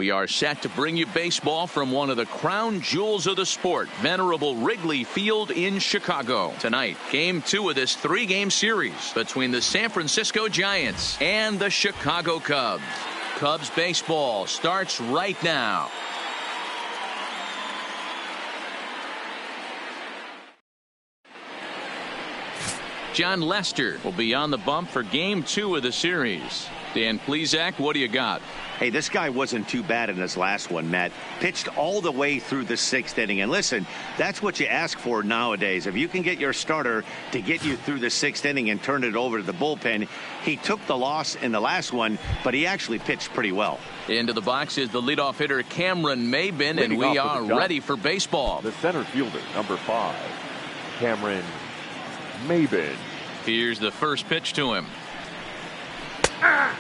We are set to bring you baseball from one of the crown jewels of the sport, venerable Wrigley Field in Chicago. Tonight, Game 2 of this 3-game series between the San Francisco Giants and the Chicago Cubs. Cubs baseball starts right now. Jon Lester will be on the bump for Game 2 of the series. Dan Plesac, what do you got? Hey, this guy wasn't too bad in his last one, Matt. Pitched all the way through the 6th inning. And listen, that's what you ask for nowadays. If you can get your starter to get you through the 6th inning and turn it over to the bullpen. He took the loss in the last one, but he actually pitched pretty well. Into the box is the leadoff hitter Cameron Maybin, and we are ready for baseball. The center fielder, number 5, Cameron Maybin. Here's the first pitch to him.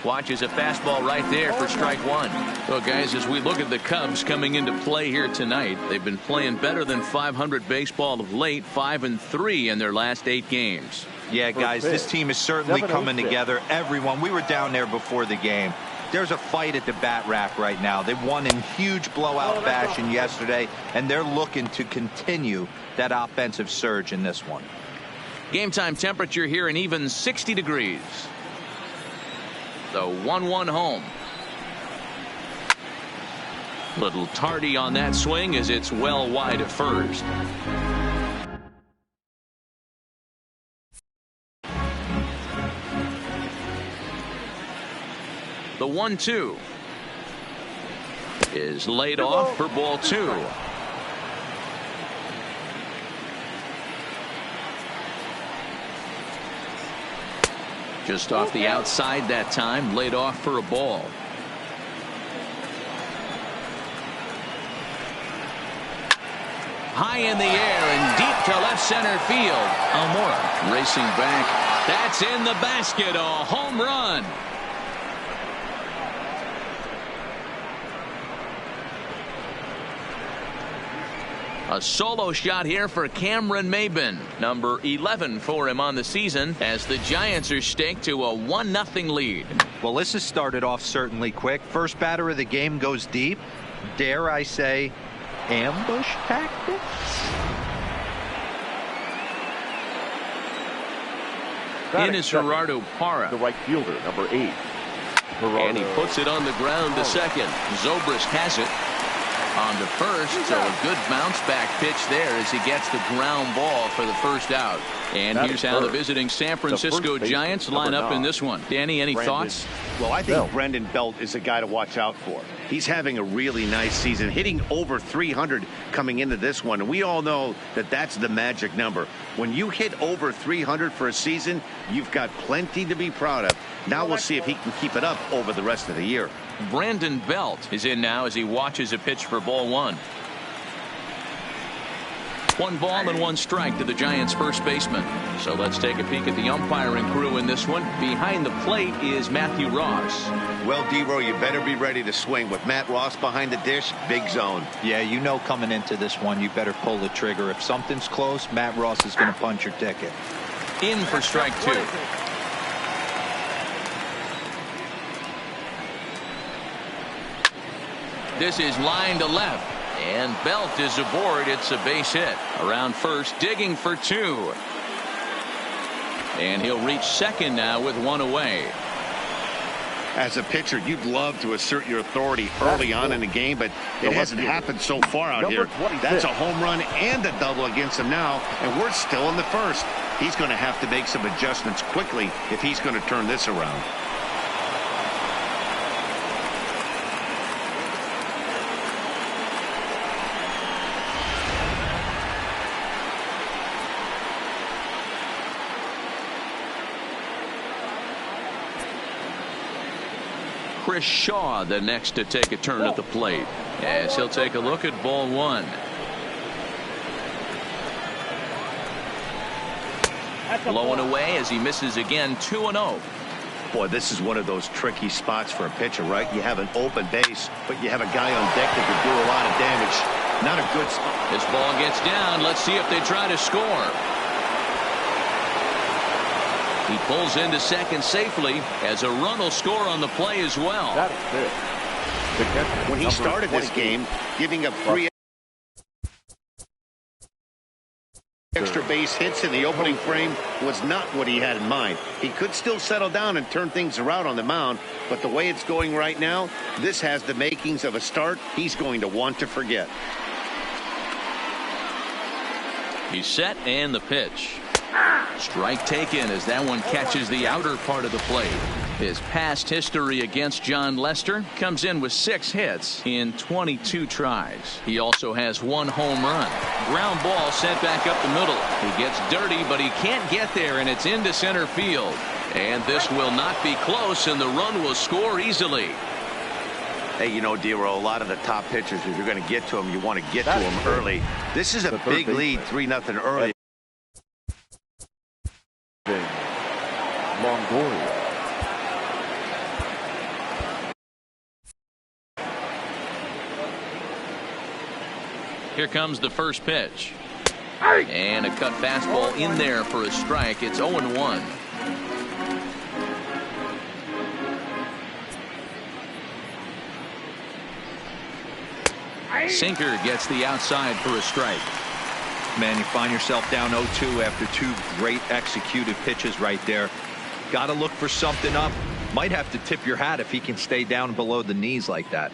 Watches a fastball right there for strike 1. Well, guys, as we look at the Cubs coming into play here tonight, they've been playing better than .500 baseball of late, 5-3 in their last 8 games. Yeah, guys, this team is certainly coming together. Everyone, we were down there before the game. There's a fight at the bat rack right now. They won in huge blowout fashion yesterday, and they're looking to continue that offensive surge in this one. Game time temperature here an even 60 degrees. The 1-1 home. Little tardy on that swing as it's well wide at first. The 1-2 is laid off for ball 2. Just off the outside that time, laid off for a ball. High in the air and deep to left center field. Almora racing back. That's in the basket. A home run. A solo shot here for Cameron Maybin, number 11 for him on the season, as the Giants are staked to a 1-0 lead. Well, this has started off certainly quick. First batter of the game goes deep. Dare I say, ambush tactics? In is Gerardo Parra. The right fielder, number 8. And he puts it on the ground to second. Zobrist has it. On to first, so a good bounce back pitch there as he gets the ground ball for the first out. And here's how the visiting San Francisco Giants line up in this one. Danny, any thoughts? Well, I think Brandon Belt is a guy to watch out for. He's having a really nice season, hitting over 300 coming into this one. And we all know that that's the magic number. When you hit over 300 for a season, you've got plenty to be proud of. Now we'll see if he can keep it up over the rest of the year. Brandon Belt is in now as he watches a pitch for ball 1. 1 ball and 1 strike to the Giants' first baseman. So let's take a peek at the umpiring crew in this one. Behind the plate is Matthew Ross. Well, D-Row, you better be ready to swing. With Matt Ross behind the dish, big zone. Yeah, you know coming into this one, you better pull the trigger. If something's close, Matt Ross is going to punch your ticket. In for strike 2. This is line to left. And Belt is aboard. It's a base hit. Around first, digging for 2. And he'll reach second now with 1 away. As a pitcher, you'd love to assert your authority early on in the game, but it hasn't happened so far out here. That's a home run and a double against him now, and we're still in the first. He's going to have to make some adjustments quickly if he's going to turn this around. Chris Shaw the next to take a turn at the plate as he'll take a look at ball 1. Blowing away as he misses again. 2-0. Boy, this is one of those tricky spots for a pitcher, right? You have an open base, but you have a guy on deck that could do a lot of damage. Not a good spot. This ball gets down. Let's see if they try to score. He pulls into second safely as a run will score on the play as well. That is it. When he started this game, giving up 3 extra base hits in the opening frame was not what he had in mind. He could still settle down and turn things around on the mound, but the way it's going right now, this has the makings of a start he's going to want to forget. He's set, and the pitch. Strike taken as that one catches the outer part of the plate. His past history against Jon Lester comes in with 6 hits in 22 tries. He also has 1 home run. Ground ball sent back up the middle. He gets dirty, but he can't get there, and it's into center field. And this will not be close, and the run will score easily. Hey, you know, Dero, a lot of the top pitchers, if you're going to get to them, you want to get to them early. This is a big lead, 3-0 early. Longoria. Here comes the first pitch. And a cut fastball in there for a strike. It's 0-1. Sinker gets the outside for a strike. Man, you find yourself down 0-2 after 2 great executed pitches right there. Got to look for something up. Might have to tip your hat if he can stay down below the knees like that.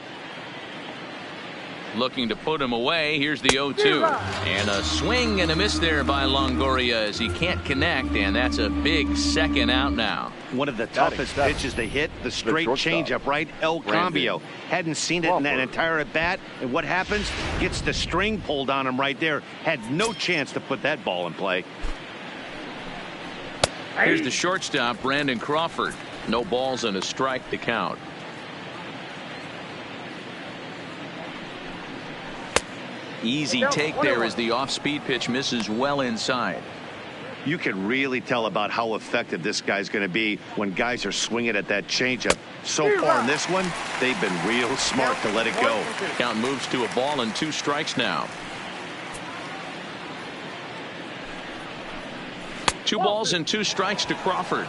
Looking to put him away. Here's the 0-2. And a swing and a miss there by Longoria as he can't connect, and that's a big second out now. One of the toughest pitches they hit, the straight changeup, right? El Cambio. Hadn't seen it in that entire at bat, and what happens? Gets the string pulled on him right there. Had no chance to put that ball in play. Here's the shortstop, Brandon Crawford. No balls and a strike to count. Easy take there as the off-speed pitch misses well inside. You can really tell about how effective this guy's going to be when guys are swinging at that changeup. So far in this one, they've been real smart to let it go. Count moves to a ball and 2 strikes now. 2 balls and 2 strikes to Crawford.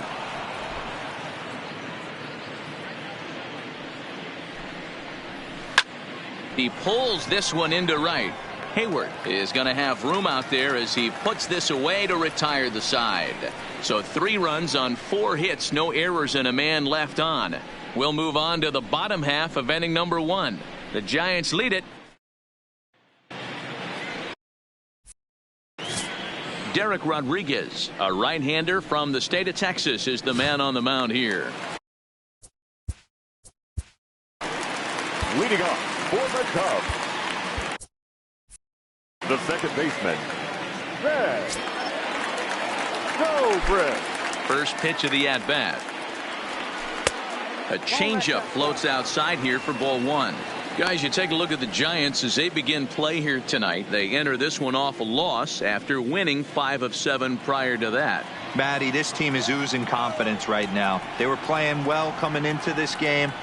He pulls this one into right. Hayward is going to have room out there as he puts this away to retire the side. So 3 runs on 4 hits, no errors, and a man left on. We'll move on to the bottom half of inning number 1. The Giants lead it. Derek Rodriguez, a right-hander from the state of Texas, is the man on the mound here. Leading off for the Cubs, the second baseman, Brett Gilbreath. First pitch of the at-bat. A changeup floats outside here for ball 1. Guys, you take a look at the Giants as they begin play here tonight. They enter this one off a loss after winning 5 of 7 prior to that. Matty, this team is oozing confidence right now. They were playing well coming into this game.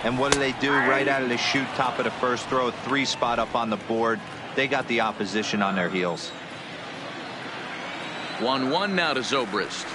And what do? Right out of the chute, top of the first, throw a 3 spot up on the board. They got the opposition on their heels. 1-1 now to Zobrist.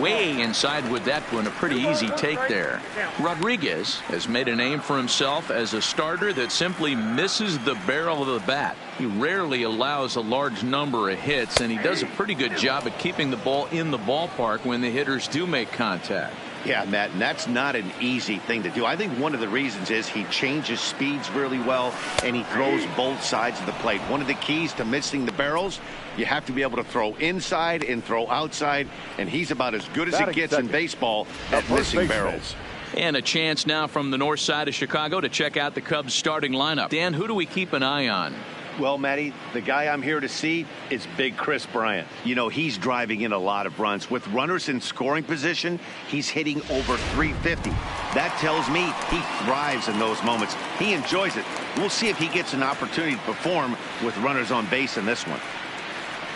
Way inside with that one, a pretty easy take there. Rodriguez has made a name for himself as a starter that simply misses the barrel of the bat. He rarely allows a large number of hits, and he does a pretty good job at keeping the ball in the ballpark when the hitters do make contact. Yeah, Matt, and that's not an easy thing to do. I think one of the reasons is he changes speeds really well, and he throws both sides of the plate. One of the keys to missing the barrels, you have to be able to throw inside and throw outside, and he's about as good as it gets in baseball at missing barrels. And a chance now from the north side of Chicago to check out the Cubs starting lineup. Dan, who do we keep an eye on? Well, Matty, the guy I'm here to see is Big Chris Bryant. You know, he's driving in a lot of runs. With runners in scoring position, he's hitting over 350. That tells me he thrives in those moments. He enjoys it. We'll see if he gets an opportunity to perform with runners on base in this one.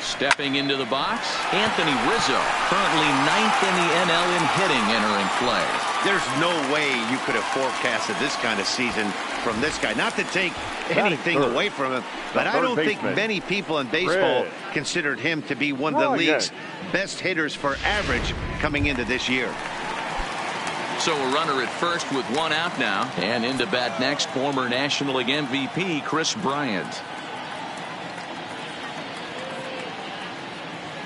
Stepping into the box, Anthony Rizzo, currently 9th in the NL in hitting, entering play. There's no way you could have forecasted this kind of season from this guy. Not to take anything away from him, but I don't think many people in baseball considered him to be one of the league's best hitters for average coming into this year. So a runner at first with one out now. And into bat next, former National League MVP Kris Bryant.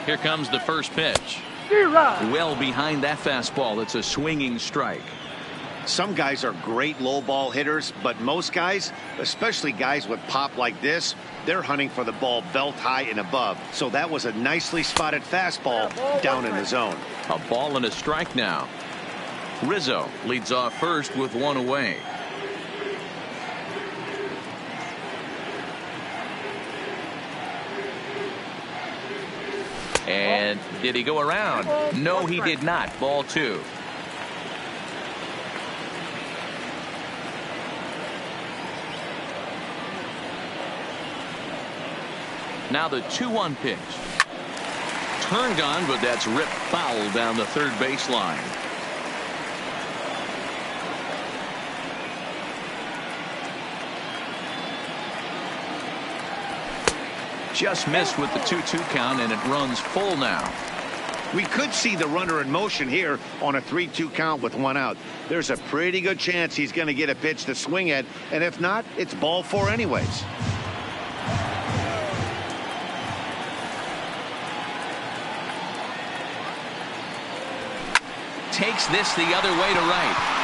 Here comes the first pitch. Well behind that fastball. It's a swinging strike. Some guys are great low ball hitters, but most guys, especially guys with pop like this, they're hunting for the ball belt high and above. So that was a nicely spotted fastball down in the zone. A ball and a strike now. Rizzo leads off first with one away. And did he go around? No, he did not. Ball 2. Now the 2-1 pitch. Turned on, but that's ripped foul down the third baseline. Just missed with the 2-2 count, and it runs full now. We could see the runner in motion here on a 3-2 count with one out. There's a pretty good chance he's going to get a pitch to swing at, and if not, it's ball 4 anyways. Takes this the other way to right.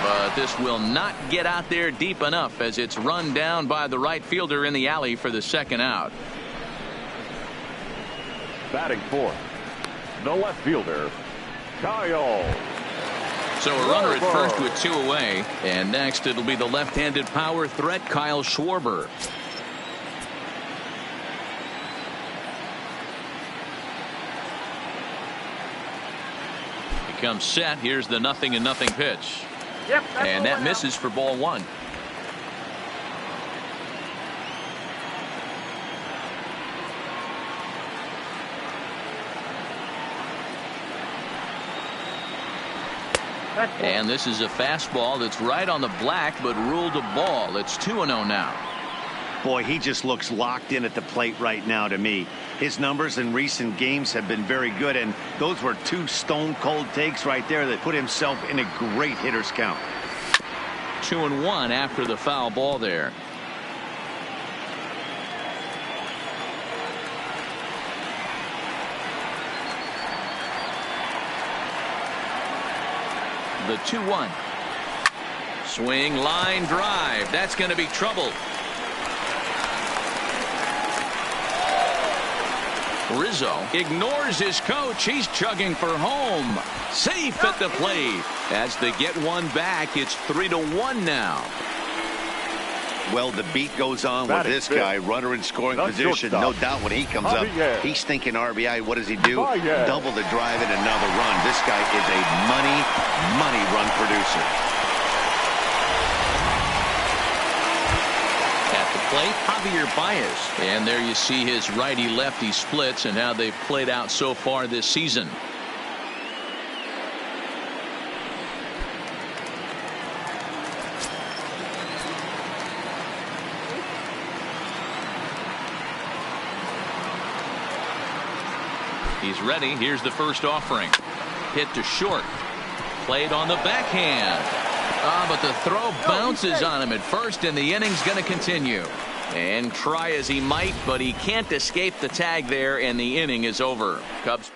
But this will not get out there deep enough as it's run down by the right fielder in the alley for the second out. Batting fourth, the left fielder, Kyle. So a runner at first with 2 away. And next it'll be the left-handed power threat Kyle Schwarber. He comes set. Here's the 0-0 pitch. And that misses for ball 1. And this is a fastball that's right on the black, but ruled a ball. It's 2-0 now. Boy, he just looks locked in at the plate right now to me. His numbers in recent games have been very good, and those were 2 stone-cold takes right there that put himself in a great hitter's count. 2-1 after the foul ball there. The 2-1. Swing, line drive. That's going to be trouble. Rizzo ignores his coach. He's chugging for home. Safe at the plate. As they get one back, it's 3-1 now. Well, the beat goes on with this guy. Runner in scoring position. No doubt when he comes up, he's thinking RBI. What does he do? Double the drive and another run. This guy is a money run producer. At the plate, Javier Baez. And there you see his righty-lefty splits and how they've played out so far this season. He's ready. Here's the first offering. Hit to short. Played on the backhand. But the throw bounces on him at first, and the inning's going to continue. And try as he might, but he can't escape the tag there, and the inning is over. Cubs.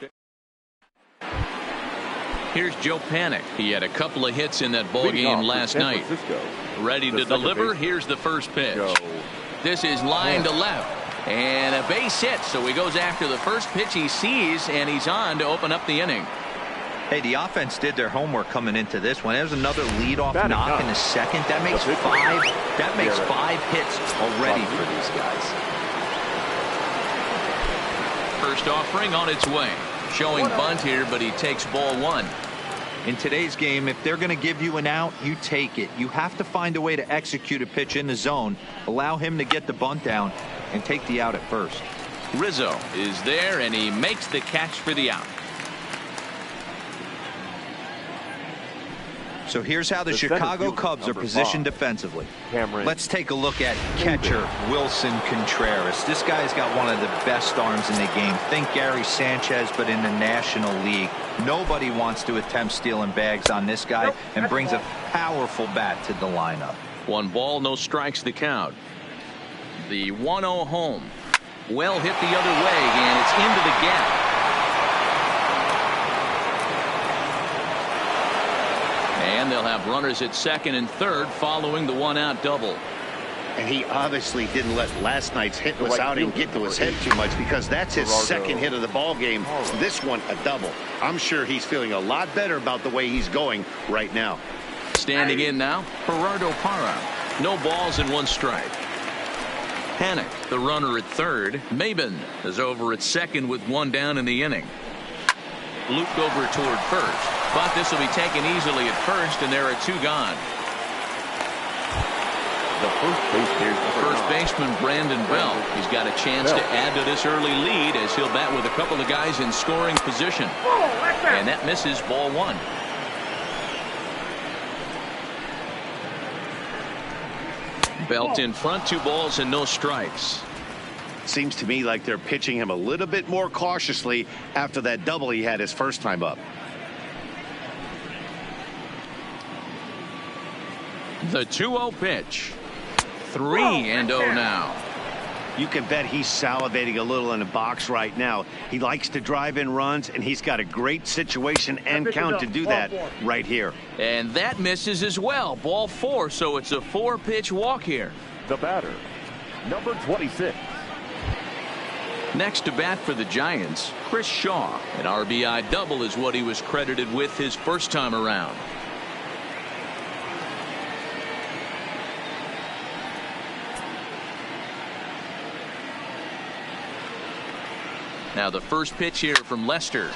Here's Joe Panik. He had a couple of hits in that ball game last night. Ready to deliver. Here's the first pitch. This is line to left. And a base hit, so he goes after the first pitch he sees, and he's on to open up the inning. Hey, the offense did their homework coming into this one. There's another leadoff knock in the second. That makes 5 hits already for these guys. First offering on its way. Showing bunt here, but he takes ball 1. In today's game, if they're going to give you an out, you take it. You have to find a way to execute a pitch in the zone, allow him to get the bunt down, and take the out at first. Rizzo is there, and he makes the catch for the out. So here's how the Chicago Cubs are positioned defensively. Let's take a look at catcher Wilson Contreras. This guy's got one of the best arms in the game. Think Gary Sanchez, but in the National League. Nobody wants to attempt stealing bags on this guy, and brings a powerful bat to the lineup. 1 ball, no strikes the count. The 1-0 home. Well hit the other way, and it's into the gap. And they'll have runners at second and third following the 1-out double. And he obviously didn't let last night's hitless outing get to his head too much, because that's his second hit of the ball game. This one a double. I'm sure he's feeling a lot better about the way he's going right now. Standing in now, Gerardo Parra. No balls and 1 strike. Panik, the runner at third. Maben is over at second with 1 down in the inning. Looped over toward first, but this will be taken easily at first, and there are 2 gone. The first baseman, Brandon Belt. He's got a chance to add to this early lead as he'll bat with a couple of guys in scoring position. And that misses, ball 1. Belt in front, 2 balls and no strikes. Seems to me like they're pitching him a little bit more cautiously after that double he had his first time up. The 2-0 pitch. 3-0 now. You can bet he's salivating a little in the box right now. He likes to drive in runs, and he's got a great situation and count to do that right here. And that misses as well. Ball 4, so it's a 4-pitch walk here. The batter, number 26. Next to bat for the Giants, Chris Shaw. An RBI double is what he was credited with his first time around. Now the first pitch here from Lester.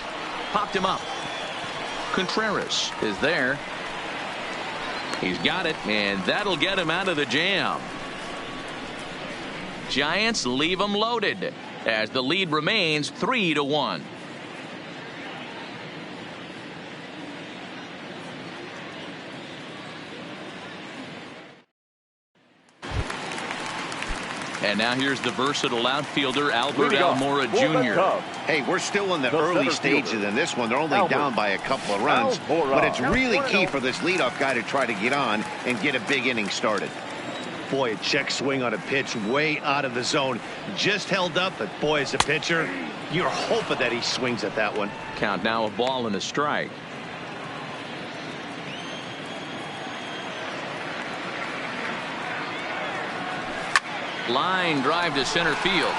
Popped him up. Contreras is there. He's got it, and that'll get him out of the jam. Giants leave him loaded as the lead remains 3-1. And now here's the versatile outfielder, Albert Almora Jr. Hey, we're still in the early stages in this one. They're only down by a couple of runs, but it's really key for this leadoff guy to try to get on and get a big inning started. Boy, a check swing on a pitch way out of the zone. Just held up, but boy, as a pitcher, you're hoping that he swings at that one. Count now, a ball and a strike. Line drive to center field.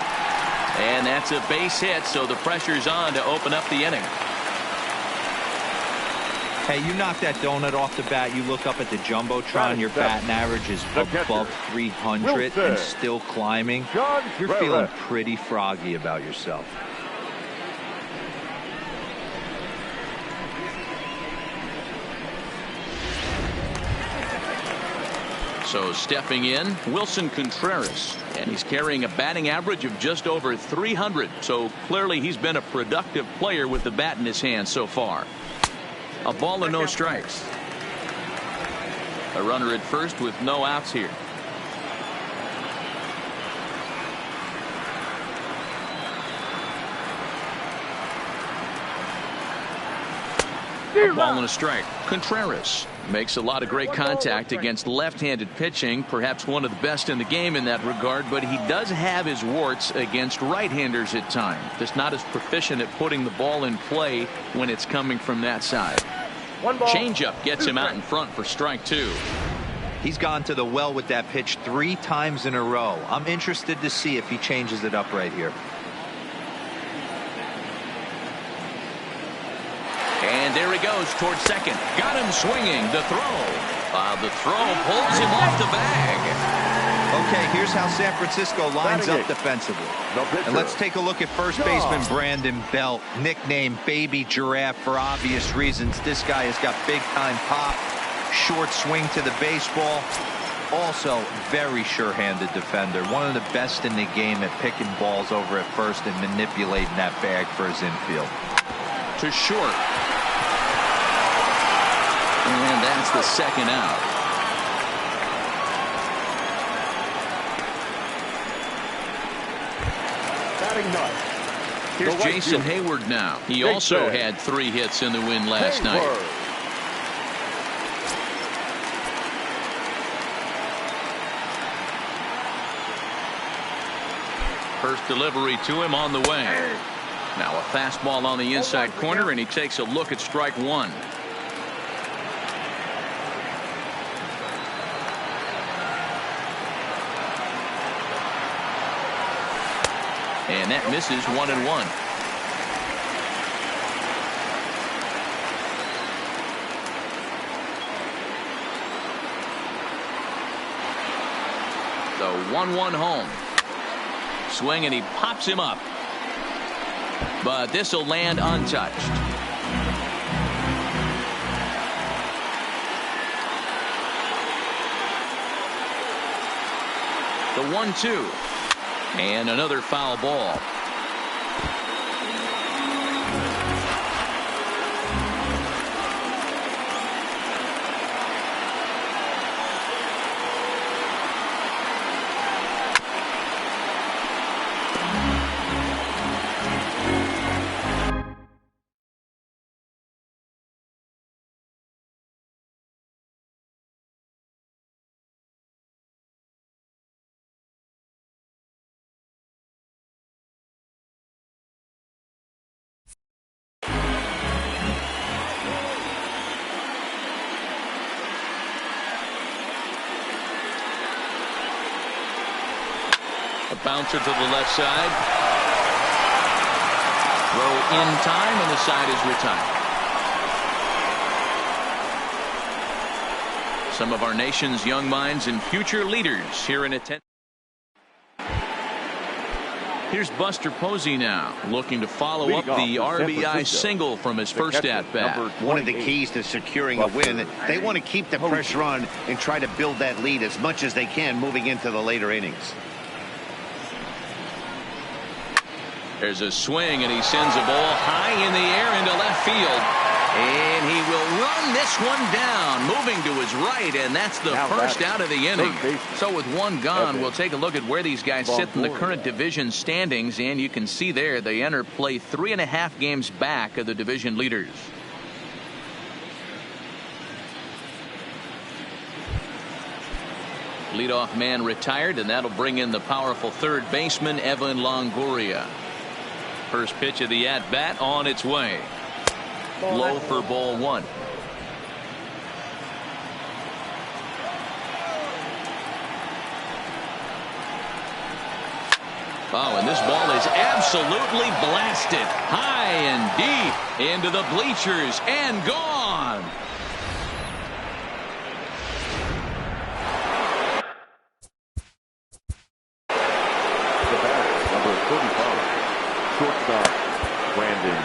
And that's a base hit, so the pressure's on to open up the inning. Hey, you knock that donut off the bat, you look up at the Jumbotron, your batting average is above 300 and still climbing. You're feeling pretty froggy about yourself. So stepping in, Wilson Contreras, and he's carrying a batting average of just over 300. So clearly he's been a productive player with the bat in his hand so far. A ball and no strikes. A runner at first with no outs here. A ball and a strike. Contreras makes a lot of great contact against left-handed pitching, perhaps one of the best in the game in that regard, but he does have his warts against right-handers at times. Just not as proficient at putting the ball in play when it's coming from that side. Changeup gets him out in front for strike 2. He's gone to the well with that pitch 3 times in a row. I'm interested to see if he changes it up right here. And there he goes towards second. Got him swinging. The throw. The throw pulls him off the bag. Okay, here's how San Francisco lines up defensively. And let's take a look at first baseman Brandon Belt, nicknamed Baby Giraffe for obvious reasons. This guy has got big-time pop, short swing to the baseball. Also, very sure-handed defender. One of the best in the game at picking balls over at first and manipulating that bag for his infield. To short. And that's the second out. Batting ninth. Here's Jason Hayward now. He also had 3 hits in the win last night. First delivery to him on the way. Now a fastball on the inside corner, and he takes a look at strike one. And that misses 1-1. The 1-1 home. Swing, and he pops him up. But this will land untouched. The 1-2. And another foul ball. A bouncer to the left side. Throw in time, and the side is retired. Some of our nation's young minds and future leaders here in attendance. Here's Buster Posey now, looking to follow up the RBI single from his first at-bat. One of the keys to securing a win, they want to keep the pressure on and try to build that lead as much as they can moving into the later innings. There's a swing, and he sends a ball high in the air into left field. And he will run this one down, moving to his right, and that's the first out of the inning. So with one gone, we'll take a look at where these guys sit in the current division standings, and you can see there they enter play 3.5 games back of the division leaders. Leadoff man retired, and that'll bring in the powerful third baseman Evan Longoria. First pitch of the at-bat on its way. Low for ball one. Oh, and this ball is absolutely blasted high and deep into the bleachers and gone. The batter, number 35, shortstop Brandon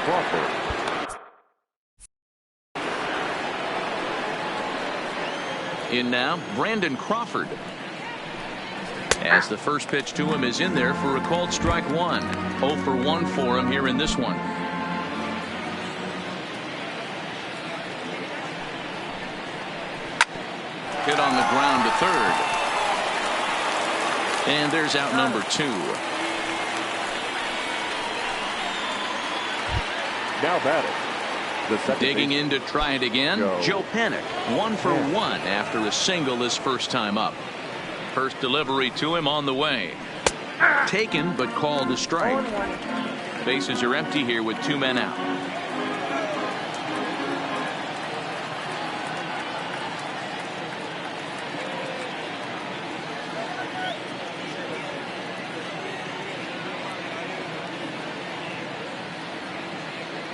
Crawford. In now, Brandon Crawford. As the first pitch to him is in there for a called strike one. 0 for 1 for him here in this one. Hit on the ground to third. And there's out number 2. Now batting. Digging in to try it again, Joe Panik. 1 for 1 after a single his first time up. First delivery to him on the way. Taken, but called a strike. Bases are empty here with 2 men out.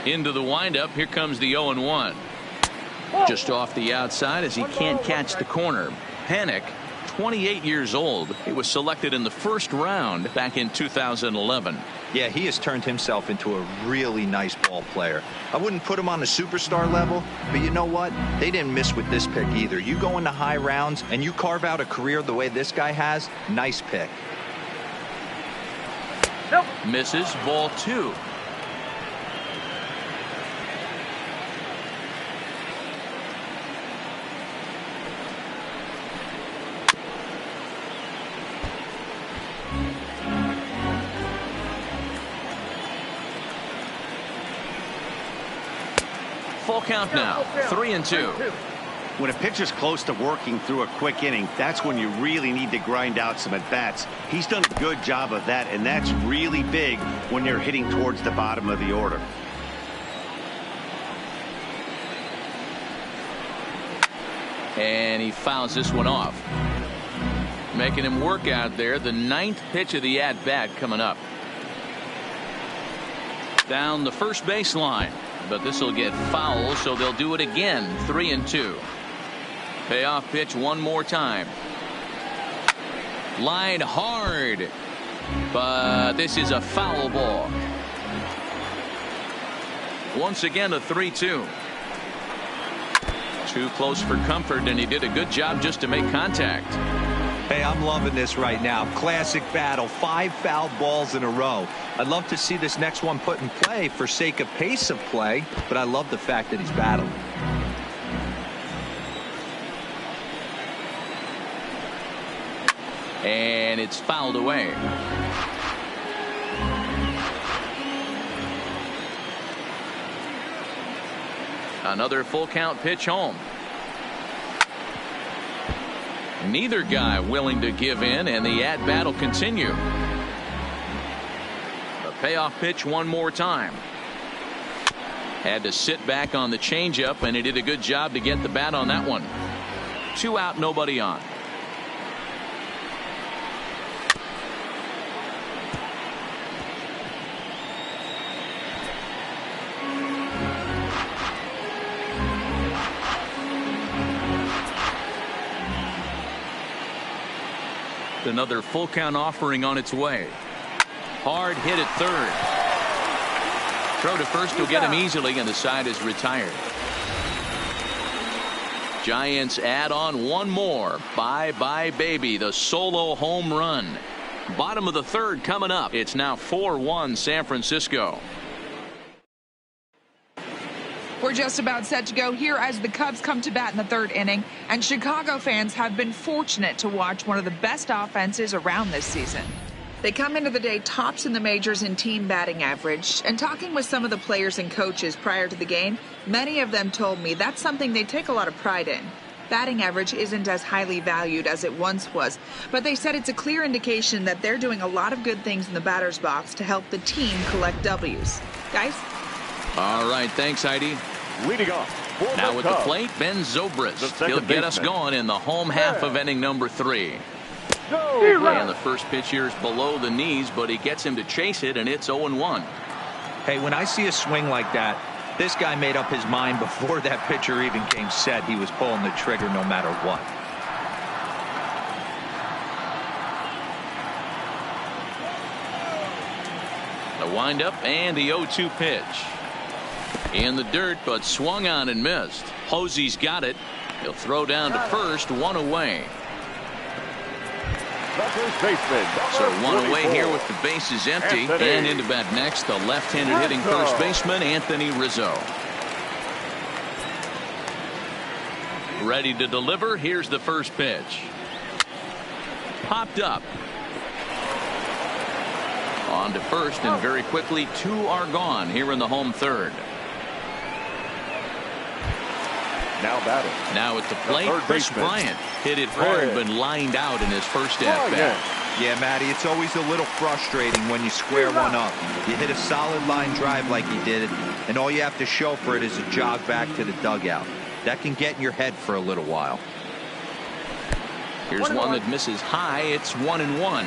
Into the windup. Here comes the 0-1. Just off the outside as he can't catch the corner. Panik, 28 years old. He was selected in the first round back in 2011. Yeah, he has turned himself into a really nice ball player. I wouldn't put him on the superstar level, but you know what? They didn't miss with this pick either. You go into high rounds and you carve out a career the way this guy has. Nice pick. Nope. Misses. Ball 2. Full count now, 3-2. When a pitcher's close to working through a quick inning, that's when you really need to grind out some at-bats. He's done a good job of that, and that's really big when you're hitting towards the bottom of the order. And he fouls this one off. Making him work out there. The 9th pitch of the at-bat coming up. Down the first baseline. But this will get foul, so they'll do it again. 3-2. Payoff pitch one more time. Line hard. But this is a foul ball. Once again a 3-2. Too close for comfort, and he did a good job just to make contact. Hey, I'm loving this right now. Classic battle. 5 foul balls in a row. I'd love to see this next one put in play for sake of pace of play, but I love the fact that he's battling. And it's fouled away. Another full count pitch home. Neither guy willing to give in, and the at-bat will continue. The payoff pitch one more time. Had to sit back on the changeup, and he did a good job to get the bat on that one. 2 out, nobody on. Another full count offering on its way. Hard hit at third. Throw to first will get him easily, and the side is retired. Giants add on one more. Bye bye baby, the solo home run. Bottom of the third coming up. It's now 4-1 San Francisco. We're just about set to go here as the Cubs come to bat in the 3rd inning, and Chicago fans have been fortunate to watch one of the best offenses around this season. They come into the day tops in the majors in team batting average, and talking with some of the players and coaches prior to the game, many of them told me that's something they take a lot of pride in. Batting average isn't as highly valued as it once was, but they said it's a clear indication that they're doing a lot of good things in the batter's box to help the team collect W's. Guys? All right, thanks, Heidi. Leading off for now the with Cubs, the plate, Ben Zobrist. the He'll get us going in the home half of inning number 3. And the first pitch here is below the knees, but he gets him to chase it, and it's 0-1. Hey, when I see a swing like that, this guy made up his mind before that pitcher even came set. He was pulling the trigger no matter what. The windup and the 0-2 pitch. In the dirt, but swung on and missed. Posey's got it. He'll throw down to first, 1 away. So 1 away here with the bases empty. And into bat next, the left-handed hitting first baseman, Anthony Rizzo. Ready to deliver. Here's the first pitch. Popped up. On to first, and very quickly 2 are gone here in the home 3rd. Now batting. Now at the plate, Chris Bryant hit it hard, but lined out in his first at-bat. Yeah, Matty, it's always a little frustrating when you square one up. You hit a solid line drive like he did, and all you have to show for it is a jog back to the dugout. That can get in your head for a little while. Here's one that misses high. It's 1-1.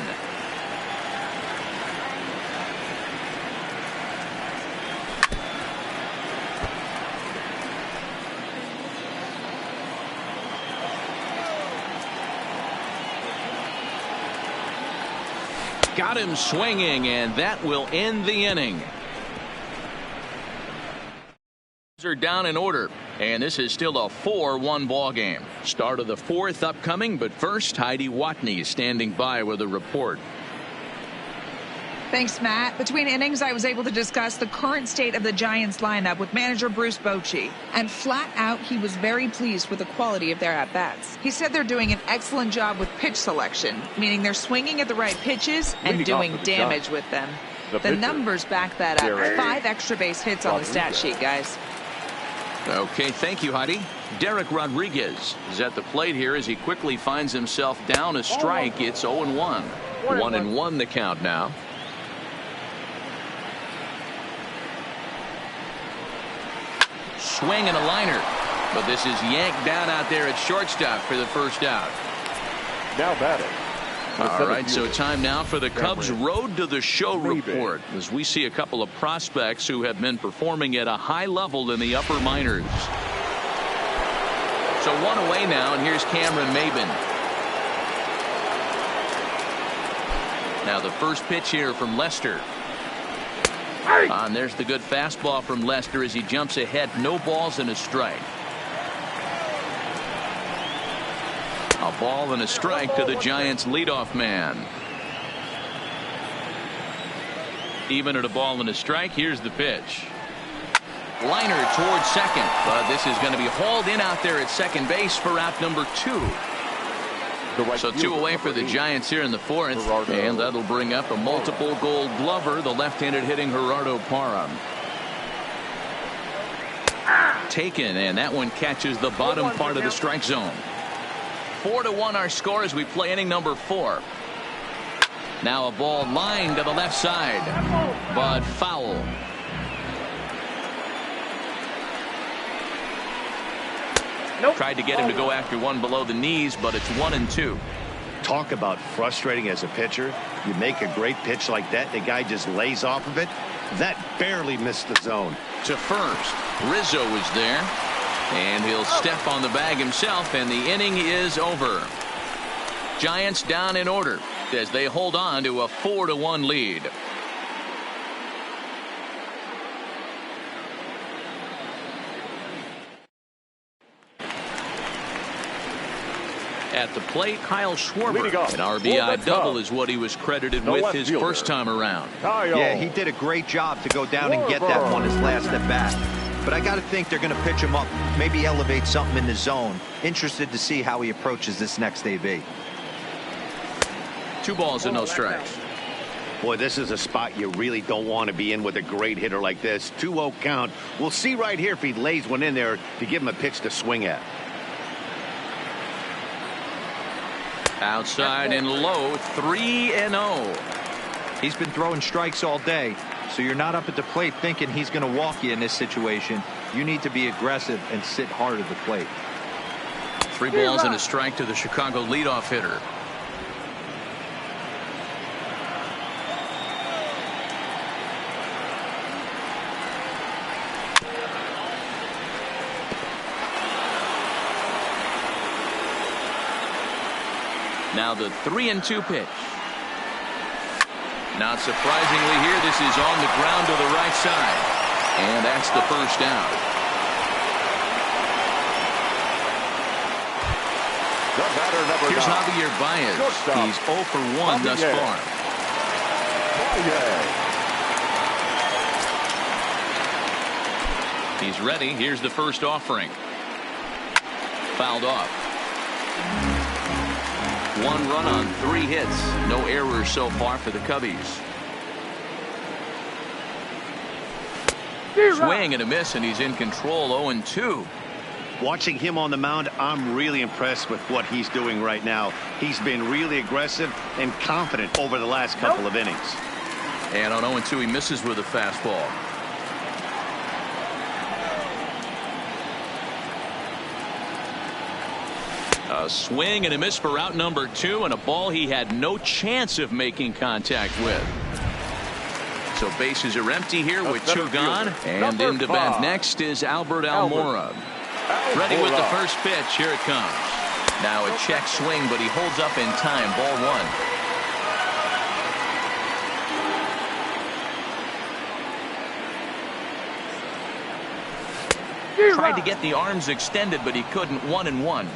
Got him swinging, and that will end the inning. Are down in order, and this is still a 4-1 ball game. Start of the 4th upcoming, but first, Heidi Watney standing by with a report. Thanks, Matt. Between innings, I was able to discuss the current state of the Giants lineup with manager Bruce Bochy. And flat out, he was very pleased with the quality of their at-bats. He said they're doing an excellent job with pitch selection, meaning they're swinging at the right pitches and doing damage with them. The numbers back that up. 5 extra base hits on the stat sheet, guys. Okay, thank you, Heidi. Derek Rodriguez is at the plate here as he quickly finds himself down a strike. It's 0-1. 1-1 the count now. Swing and a liner. But this is yanked down out there at shortstop for the first out. Now batting. All right, so time now for the Cubs Road to the Show report as we see a couple of prospects who have been performing at a high level in the upper minors. So one away now, and here's Cameron Maybin. Now the first pitch here from Lester. And there's the good fastball from Lester as he jumps ahead. No balls and a strike. A ball and a strike to the Giants leadoff man. Even at a ball and a strike, here's the pitch. Liner towards second, but this is going to be hauled in out there at second base for out number 2. So 2 away for the Giants here in the 4th, and that'll bring up a multiple Gold Glover, the left-handed hitting Gerardo Parra. Taken, and that one catches the bottom part of the strike zone. 4-1 our score as we play inning number 4. Now a ball lined to the left side, but foul. Tried to get him to go after one below the knees, but it's 1-2. Talk about frustrating as a pitcher. You make a great pitch like that, the guy just lays off of it. That barely missed the zone. To first, Rizzo is there, and he'll step on the bag himself, and the inning is over. Giants down in order as they hold on to a 4-1 lead. At the plate, Kyle Schwarber. An RBI double is what he was credited with his first time around. Yeah, he did a great job to go down and get that one his last at bat. But I got to think they're going to pitch him up, maybe elevate something in the zone. Interested to see how he approaches this next AB. 2 balls and no strikes. Boy, this is a spot you really don't want to be in with a great hitter like this. 2-0 count. We'll see right here if he lays one in there to give him a pitch to swing at. Outside and low, 3-0. He's been throwing strikes all day, so you're not up at the plate thinking he's going to walk you in this situation. You need to be aggressive and sit hard at the plate. 3 balls and a strike to the Chicago leadoff hitter. Now the 3-2 pitch. Not surprisingly here, this is on the ground to the right side. And that's the first down. Here's Javier Baez. He's 0 for 1 thus far. He's ready. Here's the first offering. Fouled off. 1 run on 3 hits. No errors so far for the Cubbies. Swing and a miss, and he's in control. 0-2. Watching him on the mound, I'm really impressed with what he's doing right now. He's been really aggressive and confident over the last couple of innings. And on 0-2, he misses with a fastball. A swing and a miss for out number 2, and a ball he had no chance of making contact with. So bases are empty here with 2 gone, and into bat next is Albert Almora. Ready with the first pitch. Here it comes. Now a check swing, but he holds up in time. Ball 1. Tried to get the arms extended, but he couldn't. 1-1.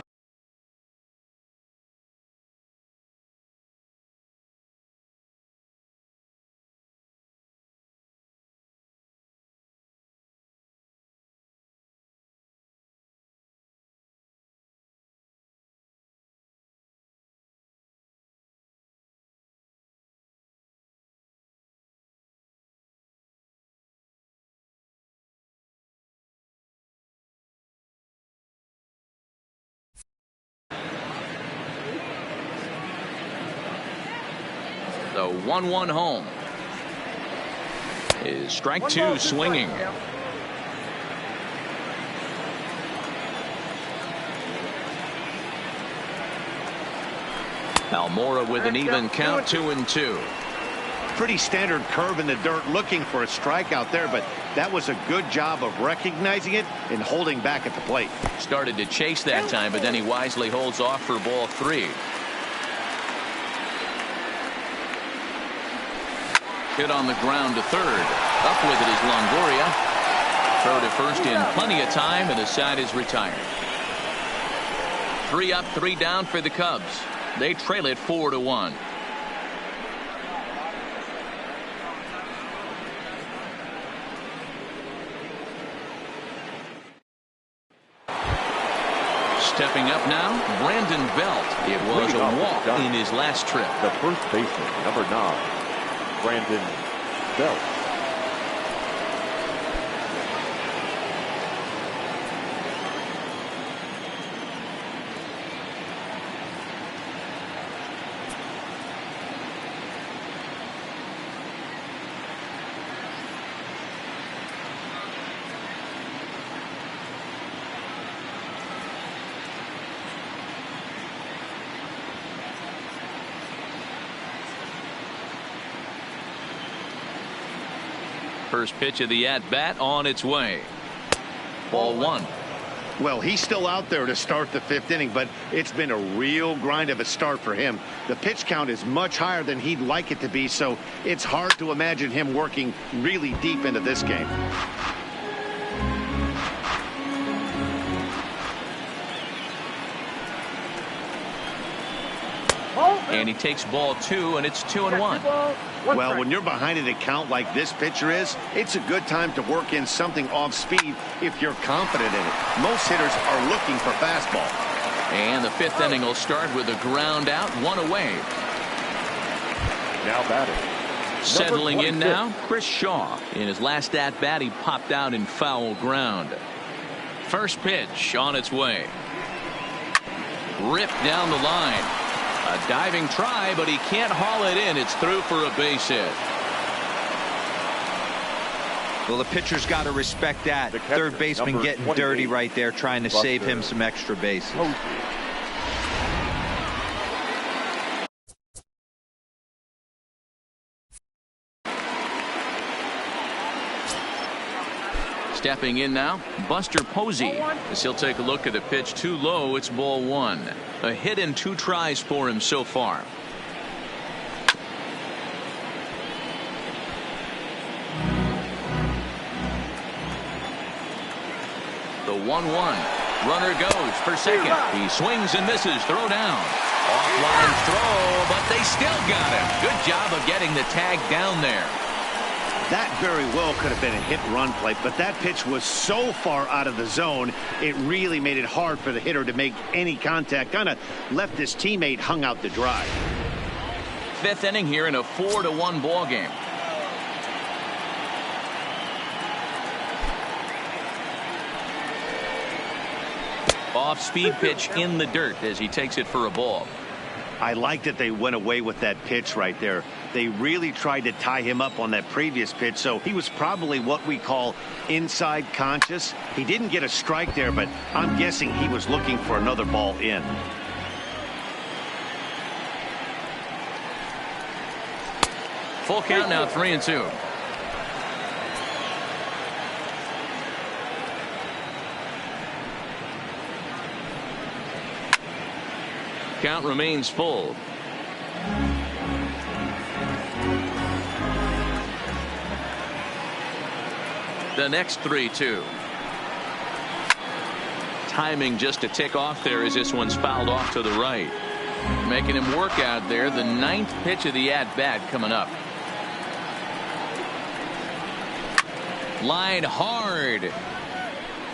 The 1-1 home. Is strike two swinging. Almora with an even count, 2-2. Pretty standard curve in the dirt, looking for a strikeout there, but that was a good job of recognizing it and holding back at the plate. Started to chase that time, but then he wisely holds off for ball 3. Hit on the ground to third. Up with it is Longoria. Throw to first in plenty of time, and the side is retired. 3 up, 3 down for the Cubs. They trail it 4-1. Stepping up now, Brandon Belt. It was a walk in his last trip. The first baseman, number 9, Brandon Belt. First pitch of the at-bat on its way. Ball 1. Well, he's still out there to start the 5th inning, but it's been a real grind of a start for him. The pitch count is much higher than he'd like it to be, so it's hard to imagine him working really deep into this game. And he takes ball 2, and it's 2-1. Well, when you're behind an account like this pitcher is, it's a good time to work in something off speed if you're confident in it. Most hitters are looking for fastball. And the 5th inning will start with a ground out, 1 away. Now batting. Settling in now, Chris Shaw. In his last at-bat, he popped out in foul ground. First pitch on its way. Ripped down the line. A diving try, but he can't haul it in. It's through for a base hit. Well, the pitcher's got to respect that. The third baseman getting dirty right there, trying to save him some extra bases. Stepping in now, Buster Posey, as he'll take a look at a pitch too low. It's ball 1. A hit in 2 tries for him so far. The 1-1. Runner goes for second. He swings and misses. Throw down. Offline throw, but they still got him. Good job of getting the tag down there. That very well could have been a hit-run play, but that pitch was so far out of the zone, it really made it hard for the hitter to make any contact. Kind of left his teammate hung out to dry. 5th inning here in a 4-1 ball game. Off-speed pitch in the dirt as he takes it for a ball. I like that they went away with that pitch right there. They really tried to tie him up on that previous pitch, so he was probably what we call inside conscious. He didn't get a strike there, but I'm guessing he was looking for another ball in. Full count now, 3-2. Count remains full. The next 3-2. Timing just to tick off there as this one's fouled off to the right. Making him work out there. The 9th pitch of the at-bat coming up. Line hard.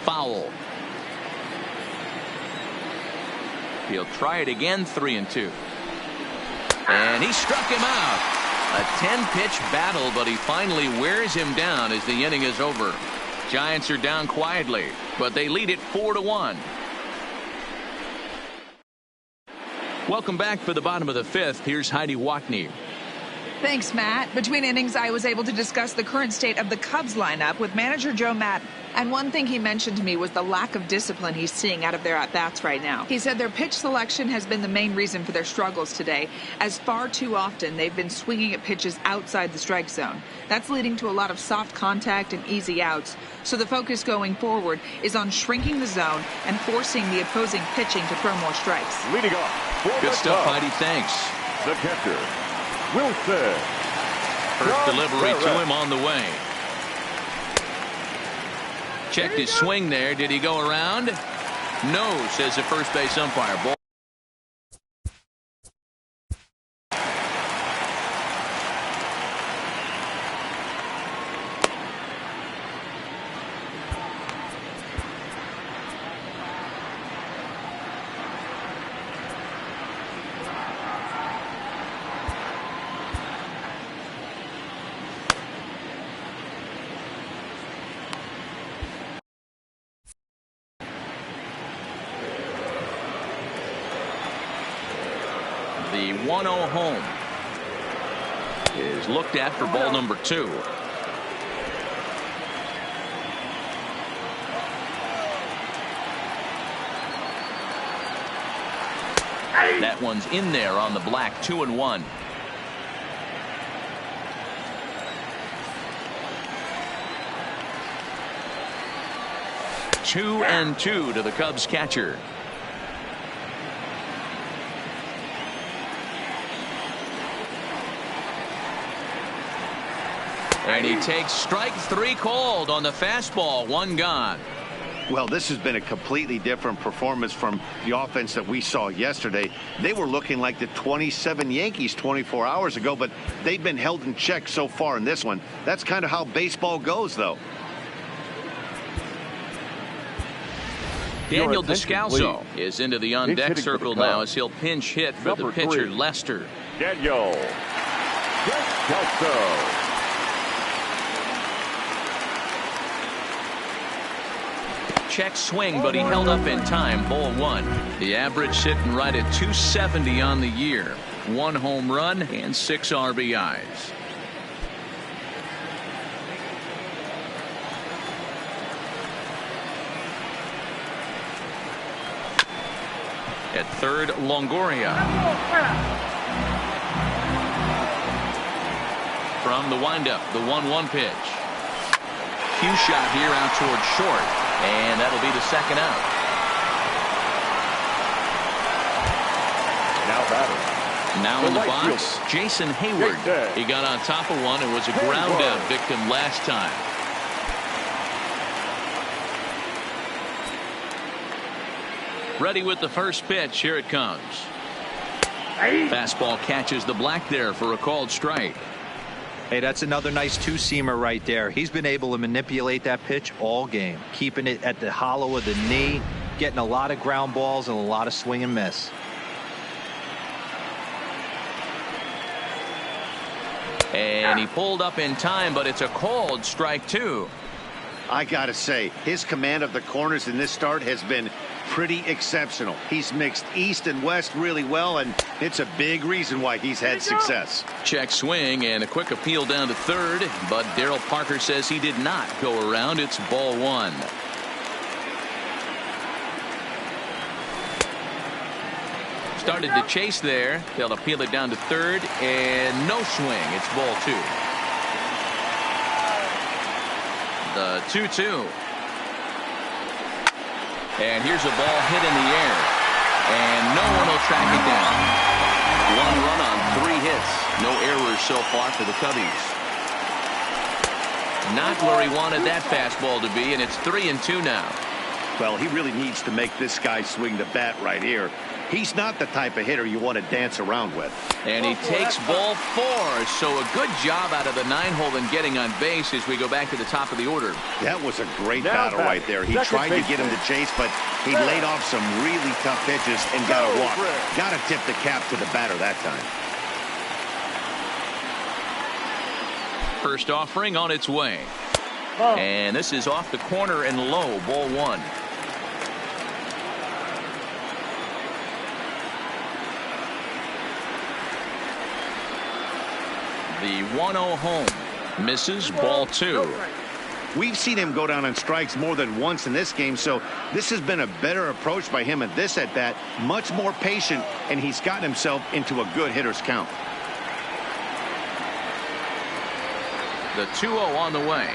Foul. He'll try it again, 3-2. And he struck him out. A 10-pitch battle, but he finally wears him down as the inning is over. Giants are down quietly, but they lead it 4-1. Welcome back for the bottom of the 5th. Here's Heidi Watney. Thanks, Matt. Between innings, I was able to discuss the current state of the Cubs lineup with manager Joe Maddon. And one thing he mentioned to me was the lack of discipline he's seeing out of their at-bats right now. He said their pitch selection has been the main reason for their struggles today, as far too often they've been swinging at pitches outside the strike zone. That's leading to a lot of soft contact and easy outs. So the focus going forward is on shrinking the zone and forcing the opposing pitching to throw more strikes. Leading off. Good stuff, Heidi. Thanks. The catcher, Wilson. First delivery to him on the way. Checked his swing there. Did he go around? No, says the first base umpire. Ball. The 1-0 home is looked at for ball number 2. That one's in there on the black. 2-1. Two and 2 to the Cubs catcher. And he takes strike 3 called on the fastball. 1 gone. Well, this has been a completely different performance from the offense that we saw yesterday. They were looking like the 27 Yankees 24 hours ago, but they've been held in check so far in this one. That's kind of how baseball goes, though. Daniel Descalso is into the on-deck circle now as he'll pinch hit for the pitcher, Lester. Daniel Descalso. Check swing, but he held up in time. Ball 1. The average sitting right at 270 on the year. 1 home run and 6 RBIs. At third, Longoria. From the windup, the 1-1 pitch. Cue shot here out towards short. And that'll be the second out. Now batting. Now in the box, Jason Hayward. He got on top of one and was a ground out victim last time. Ready with the first pitch. Here it comes. Fastball catches the black there for a called strike. Hey, that's another nice two-seamer right there. He's been able to manipulate that pitch all game, keeping it at the hollow of the knee, getting a lot of ground balls and a lot of swing and miss. And he pulled up in time, but it's a called strike 2. I gotta say, his command of the corners in this start has been pretty exceptional. He's mixed east and west really well, and it's a big reason why he's had success. Check swing and a quick appeal down to third, but Daryl Parker says he did not go around. It's ball 1. Started to chase there. They'll appeal it down to third, and no swing. It's ball 2. The 2-2. And here's a ball hit in the air. And no one will track it down. 1 run on 3 hits. No errors so far for the Cubbies. Not where he wanted that fastball to be, and it's 3-2 now. Well, he really needs to make this guy swing the bat right here. He's not the type of hitter you want to dance around with. And he takes ball 4. So a good job out of the 9-hole in getting on base as we go back to the top of the order. That was a great battle right there. He tried to get him to chase, but he laid off some really tough pitches and got a walk. Got to tip the cap to the batter that time. First offering on its way. And this is off the corner and low. Ball 1. The 1-0 home. Misses, ball 2. We've seen him go down on strikes more than once in this game, so this has been a better approach by him at this at-bat. Much more patient, and he's gotten himself into a good hitter's count. The 2-0 on the way.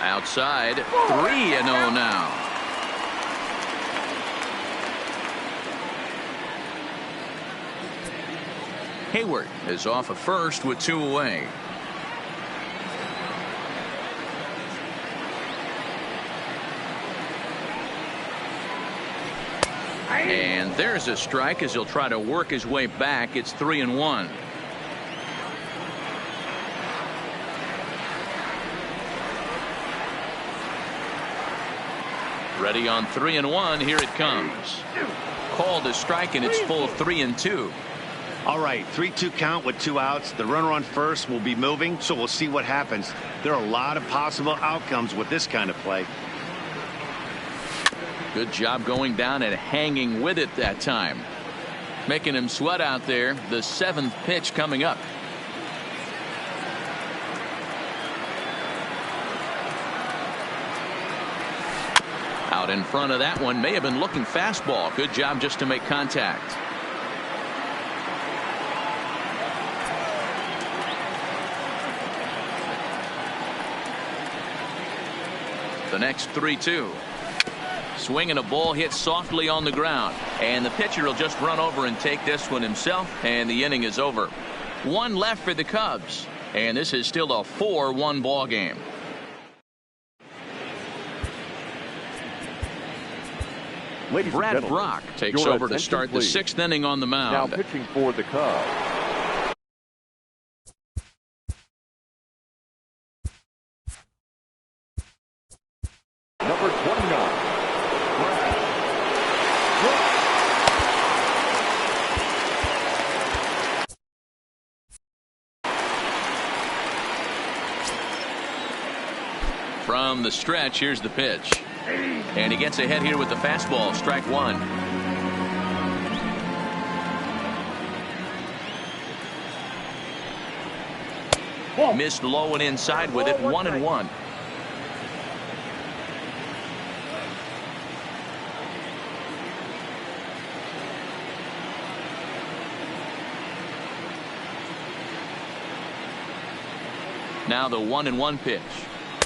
Outside, 3-0 now. Hayward is off at first with 2 away. And there's a strike as he'll try to work his way back. It's 3-1. Ready on 3-1. Here it comes. Called a strike, and it's full 3-2. All right, 3-2 count with 2 outs. The runner on first will be moving, so we'll see what happens. There are a lot of possible outcomes with this kind of play. Good job going down and hanging with it that time. Making him sweat out there. The 7th pitch coming up. Out in front of that one. May have been looking fastball. Good job just to make contact. The next 3-2. Swinging a ball hit softly on the ground, and the pitcher will just run over and take this one himself, and the inning is over. 1 left for the Cubs, and this is still a 4-1 ball game. Brad Brock takes over to start the 6th inning on the mound. Now pitching for the Cubs. Number 29. From the stretch, here's the pitch. And he gets ahead here with the fastball. Strike 1. Missed low and inside with it. 1-1. Now the 1-1 pitch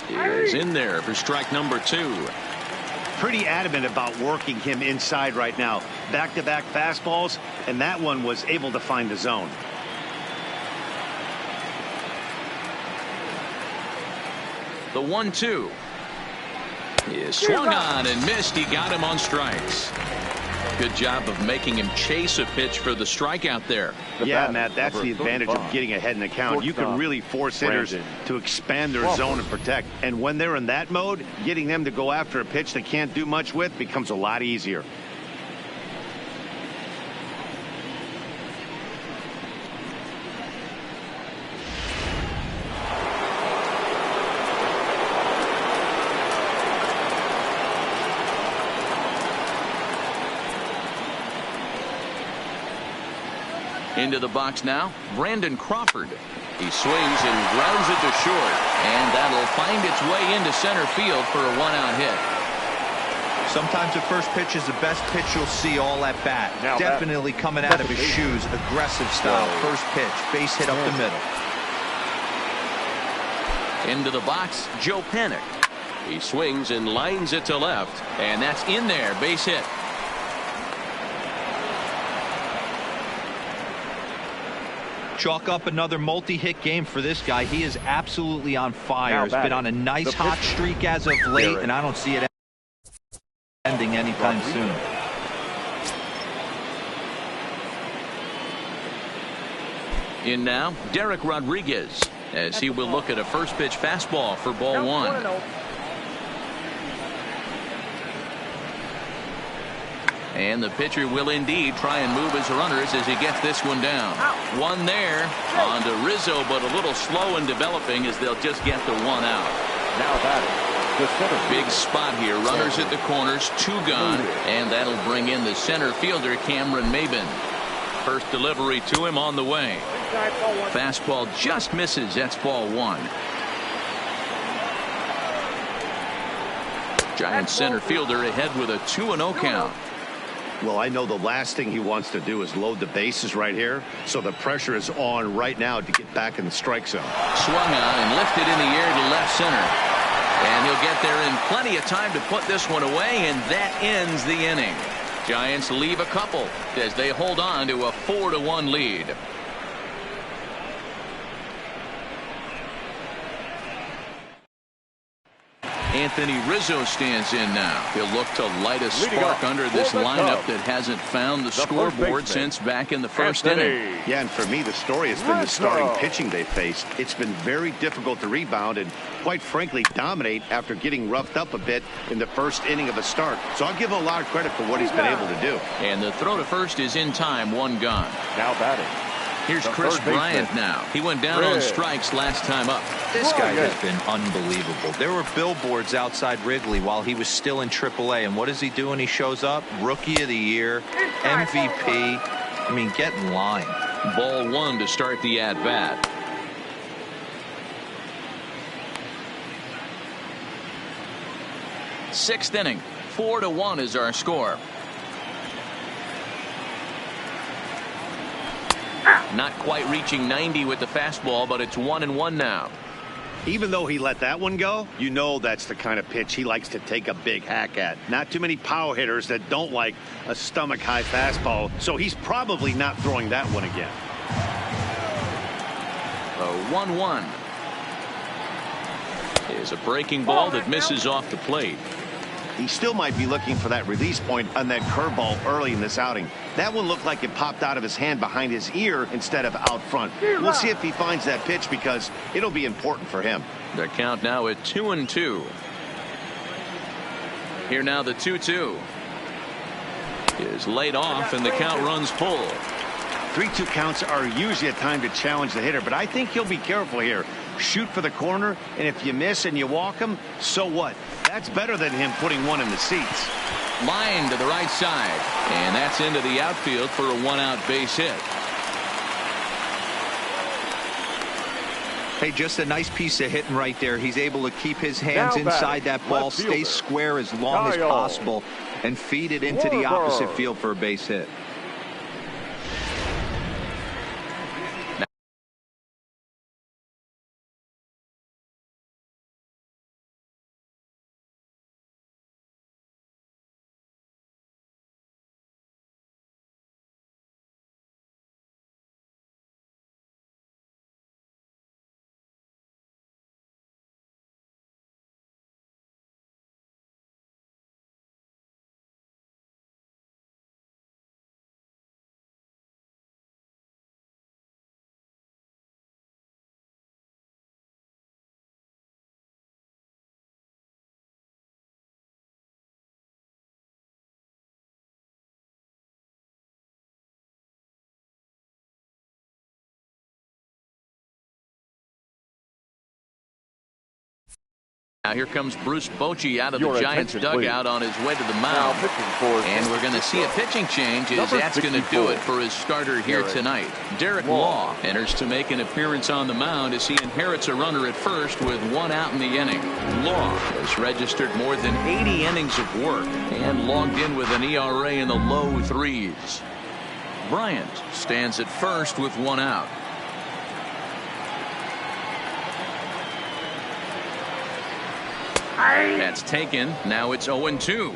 is in there for strike number 2. Pretty adamant about working him inside right now. Back-to-back fastballs, and that one was able to find the zone. The 1-2 is swung on and missed. He got him on strikes. Good job of making him chase a pitch for the strikeout there. Yeah, Matt, that's the advantage of getting ahead in the count. You can really force hitters to expand their zone and protect. And when they're in that mode, getting them to go after a pitch they can't do much with becomes a lot easier. Into the box now, Brandon Crawford. He swings and grounds it to short, and that'll find its way into center field for a 1-out hit. Sometimes the first pitch is the best pitch you'll see all at bat. Now Definitely coming out of his shoes. Aggressive style. First pitch. Base hit up the middle. Into the box, Joe Panik. He swings and lines it to left, and that's in there. Base hit. Chalk up another multi-hit game for this guy. He is absolutely on fire. He's been on a nice hot streak as of late, and I don't see it ending anytime soon. In now, Derek Rodriguez, as he will look at a first pitch fastball for ball 1. And the pitcher will indeed try and move his runners as he gets this one down. One there on to Rizzo, but a little slow in developing as they'll just get the 1 out. Now batting, the center. Big spot here. Runners at the corners, 2 gone, and that'll bring in the center fielder, Cameron Maybin. First delivery to him on the way. Fastball just misses. That's ball one. Giants center fielder ahead with a 2-0 count. Well, I know the last thing he wants to do is load the bases right here, so the pressure is on right now to get back in the strike zone. Swung on and lifted in the air to left center. And he'll get there in plenty of time to put this one away, and that ends the inning. Giants leave a couple as they hold on to a 4-1 lead. Anthony Rizzo stands in now. He'll look to light a spark under this lineup that hasn't found the scoreboard since back in the first inning. Yeah, and for me, the story has been the starting pitching they faced. It's been very difficult to rebound and, quite frankly, dominate after getting roughed up a bit in the first inning of a start. So I'll give him a lot of credit for what he's been able to do. And the throw to first is in time, one gone. Now batting. Here's Chris Bryant now. He went down on strikes last time up. This guy has been unbelievable. There were billboards outside Wrigley while he was still in AAA. And what does he do when he shows up? Rookie of the Year, MVP. I mean, get in line. Ball one to start the at-bat. Sixth inning. 4-1 is our score. Not quite reaching 90 with the fastball, but it's 1-1 now. Even though he let that one go, you know that's the kind of pitch he likes to take a big hack at. Not too many power hitters that don't like a stomach-high fastball, so he's probably not throwing that one again. A 1-1 is a breaking ball that misses off the plate. He still might be looking for that release point on that curveball early in this outing. That one looked like it popped out of his hand behind his ear instead of out front. We'll see if he finds that pitch because it'll be important for him. The count now at 2-2. Here now the 2-2 is laid off and the count runs full. 3-2 counts are usually a time to challenge the hitter, but I think he'll be careful here. Shoot for the corner, and if you miss and you walk him, so what? That's better than him putting one in the seats. Line to the right side, and that's into the outfield for a one-out base hit. Hey, just a nice piece of hitting right there. He's able to keep his hands inside that ball, stay square as long as possible, and feed it into the opposite field for a base hit. Now here comes Bruce Bochy out of the Giants dugout on his way to the mound. And we're going to see a pitching change as that's going to do it for his starter here tonight. Derek Law enters to make an appearance on the mound as he inherits a runner at first with one out in the inning. Law has registered more than 80 innings of work and logged in with an ERA in the low threes. Bryant stands at first with one out. That's taken. Now it's 0-2.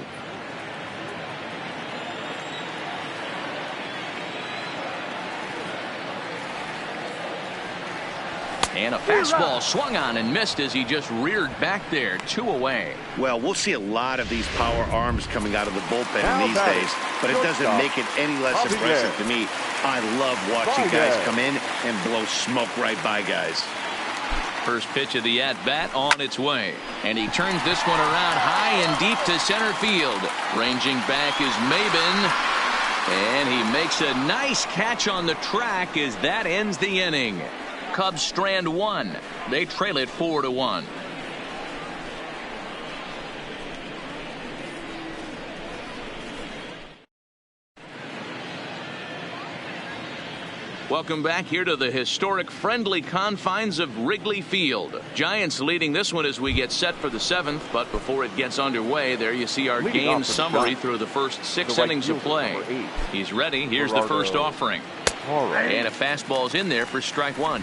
And a fastball swung on and missed as he just reared back there. 2 away. Well, we'll see a lot of these power arms coming out of the bullpen in these days, but it doesn't make it any less impressive to me. I love watching guys come in and blow smoke right by guys. First pitch of the at-bat on its way. And he turns this one around high and deep to center field. Ranging back is Maben. And he makes a nice catch on the track as that ends the inning. Cubs strand one. They trail it 4-1. Welcome back here to the historic friendly confines of Wrigley Field. Giants leading this one as we get set for the 7th, but before it gets underway, there you see our game summary through the first 6 innings of play. He's ready. Here's the first offering. And a fastball's in there for strike 1.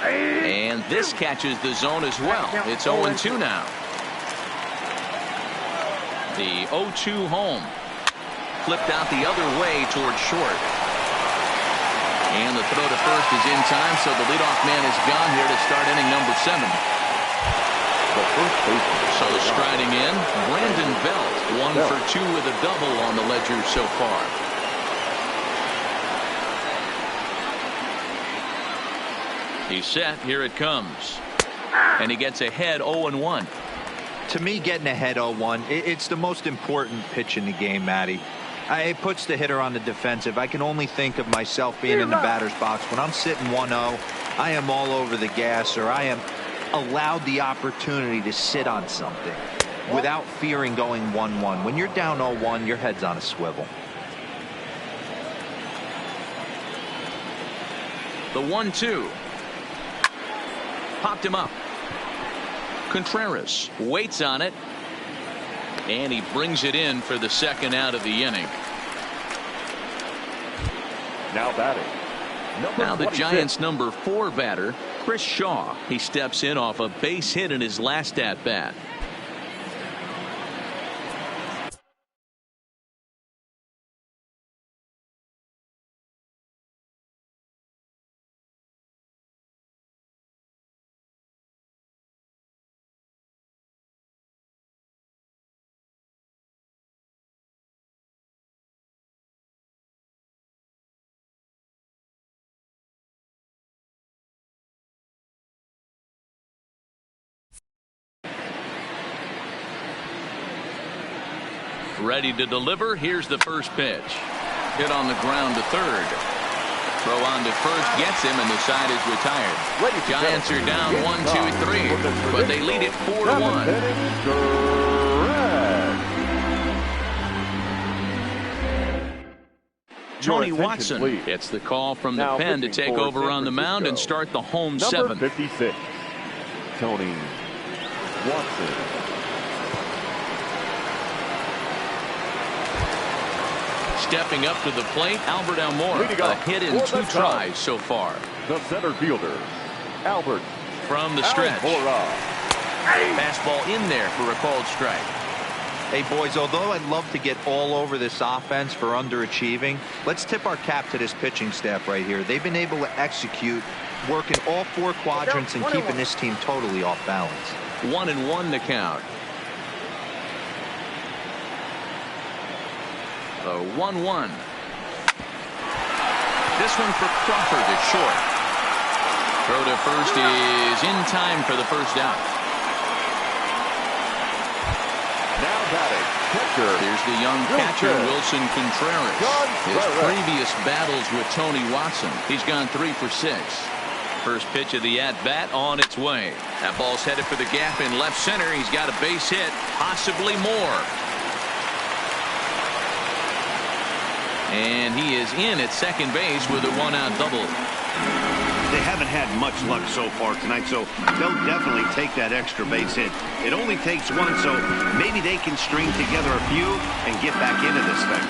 And this catches the zone as well. It's 0-2 now. The 0-2 home. Flipped out the other way towards short. And the throw to first is in time, so the leadoff man is gone here to start inning number 7. So striding in, Brandon Belt, 1 for 2 with a double on the ledger so far. He's set. Here it comes. And he gets ahead 0-1. To me, getting ahead 0-1, it's the most important pitch in the game, Matty. It puts the hitter on the defensive. I can only think of myself being in the batter's box. When I'm sitting 1-0, I am all over the gas, or I am allowed the opportunity to sit on something without fearing going 1-1. When you're down 0-1, your head's on a swivel. The 1-2. Popped him up. Contreras waits on it, and he brings it in for the second out of the inning. Now batting. Now the Giants' number 4 batter, Chris Shaw. He steps in off a base hit in his last at bat. Ready to deliver. Here's the first pitch. Hit on the ground to third. Throw on to first gets him, and the side is retired. Giants are down 1-2-3, but they lead it 4-1. Tony Watson gets the call from the pen to take over on the mound and start the home 7th. 56, Tony Watson. Stepping up to the plate, Albert Almora. A hit in 2 tries so far. The center fielder, Albert. From the stretch. Almora. Fastball in there for a called strike. Hey, boys, although I'd love to get all over this offense for underachieving, let's tip our cap to this pitching staff right here. They've been able to execute, working all 4 quadrants and keeping this team totally off balance. 1-1 to count. The 1-1. This one for Crawford at short. Throw to first is in time for the first out. Now batting, catcher. Here's the young catcher, Wilson Contreras. His previous battles with Tony Watson. He's gone 3 for 6. First pitch of the at-bat on its way. That ball's headed for the gap in left center. He's got a base hit, possibly more. And he is in at second base with a 1-out double. They haven't had much luck so far tonight, so they'll definitely take that extra base hit. It only takes 1, so maybe they can string together a few and get back into this thing.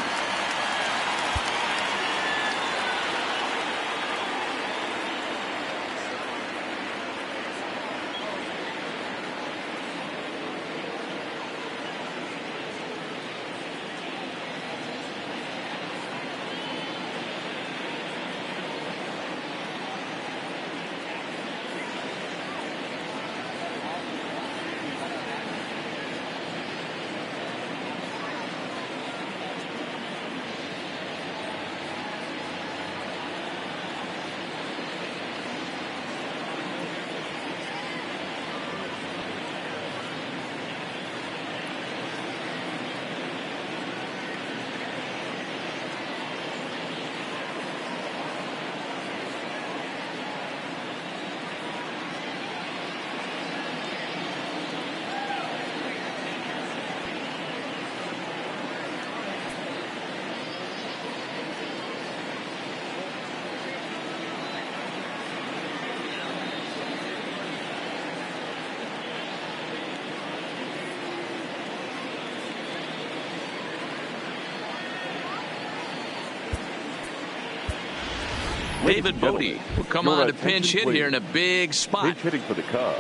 David Bodie will come on to pinch hit here in a big spot. Pinch hitting for the Cubs,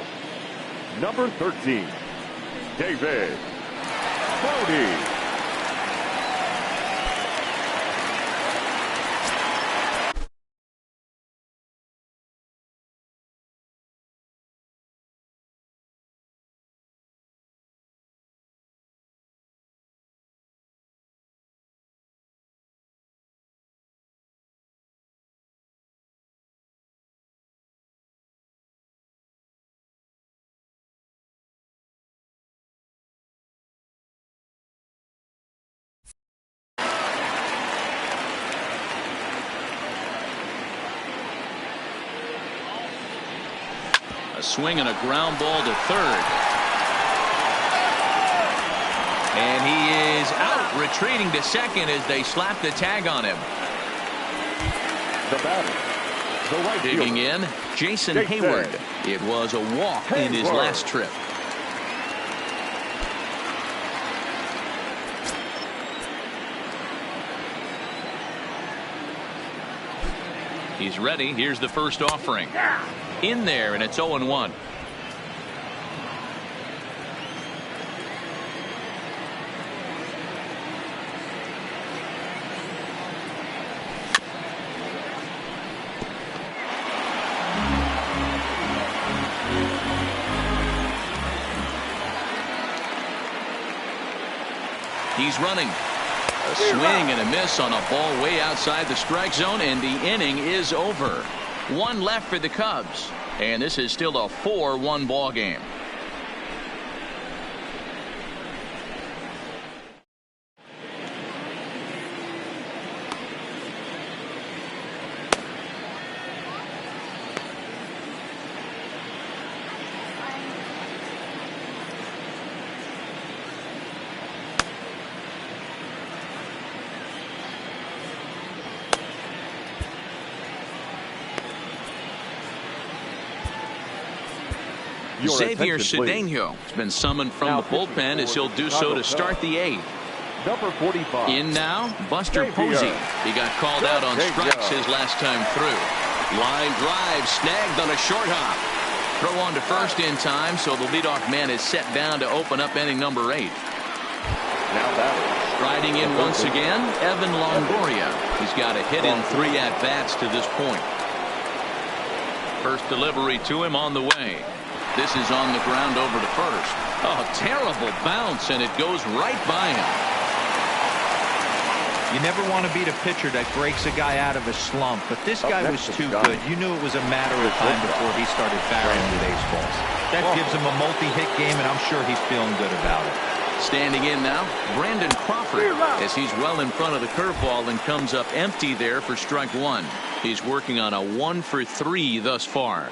number 13, David Bodie. A swing and a ground ball to third. And he is out, retreating to second as they slap the tag on him. The batter, the right Digging fielder, in, Jason Hayward. It was a walk in his last trip. He's ready. Here's the first offering. In there, and it's 0-1. He's running. A swing and a miss on a ball way outside the strike zone, and the inning is over. One left for the Cubs, and this is still a 4-1 ball game. Xavier Cedeno has been summoned from the bullpen as he'll do so to start the eighth. Number 45. In now, Buster Posey. He got called out on strikes his last time through. Line drive snagged on a short hop. Throw on to first in time, so the leadoff man is set down to open up inning number 8. Now batting. Striding in once again, Evan Longoria. He's got a hit in 3 at-bats to this point. First delivery to him on the way. This is on the ground over to first. Oh, terrible bounce, and it goes right by him. You never want to beat a pitcher that breaks a guy out of a slump, but this guy was too good. You knew it was a matter of time before he started barreling with ace balls. That gives him a multi-hit game, and I'm sure he's feeling good about it. Standing in now, Brandon Crawford, as he's well in front of the curveball and comes up empty there for strike 1. He's working on a 1 for 3 thus far.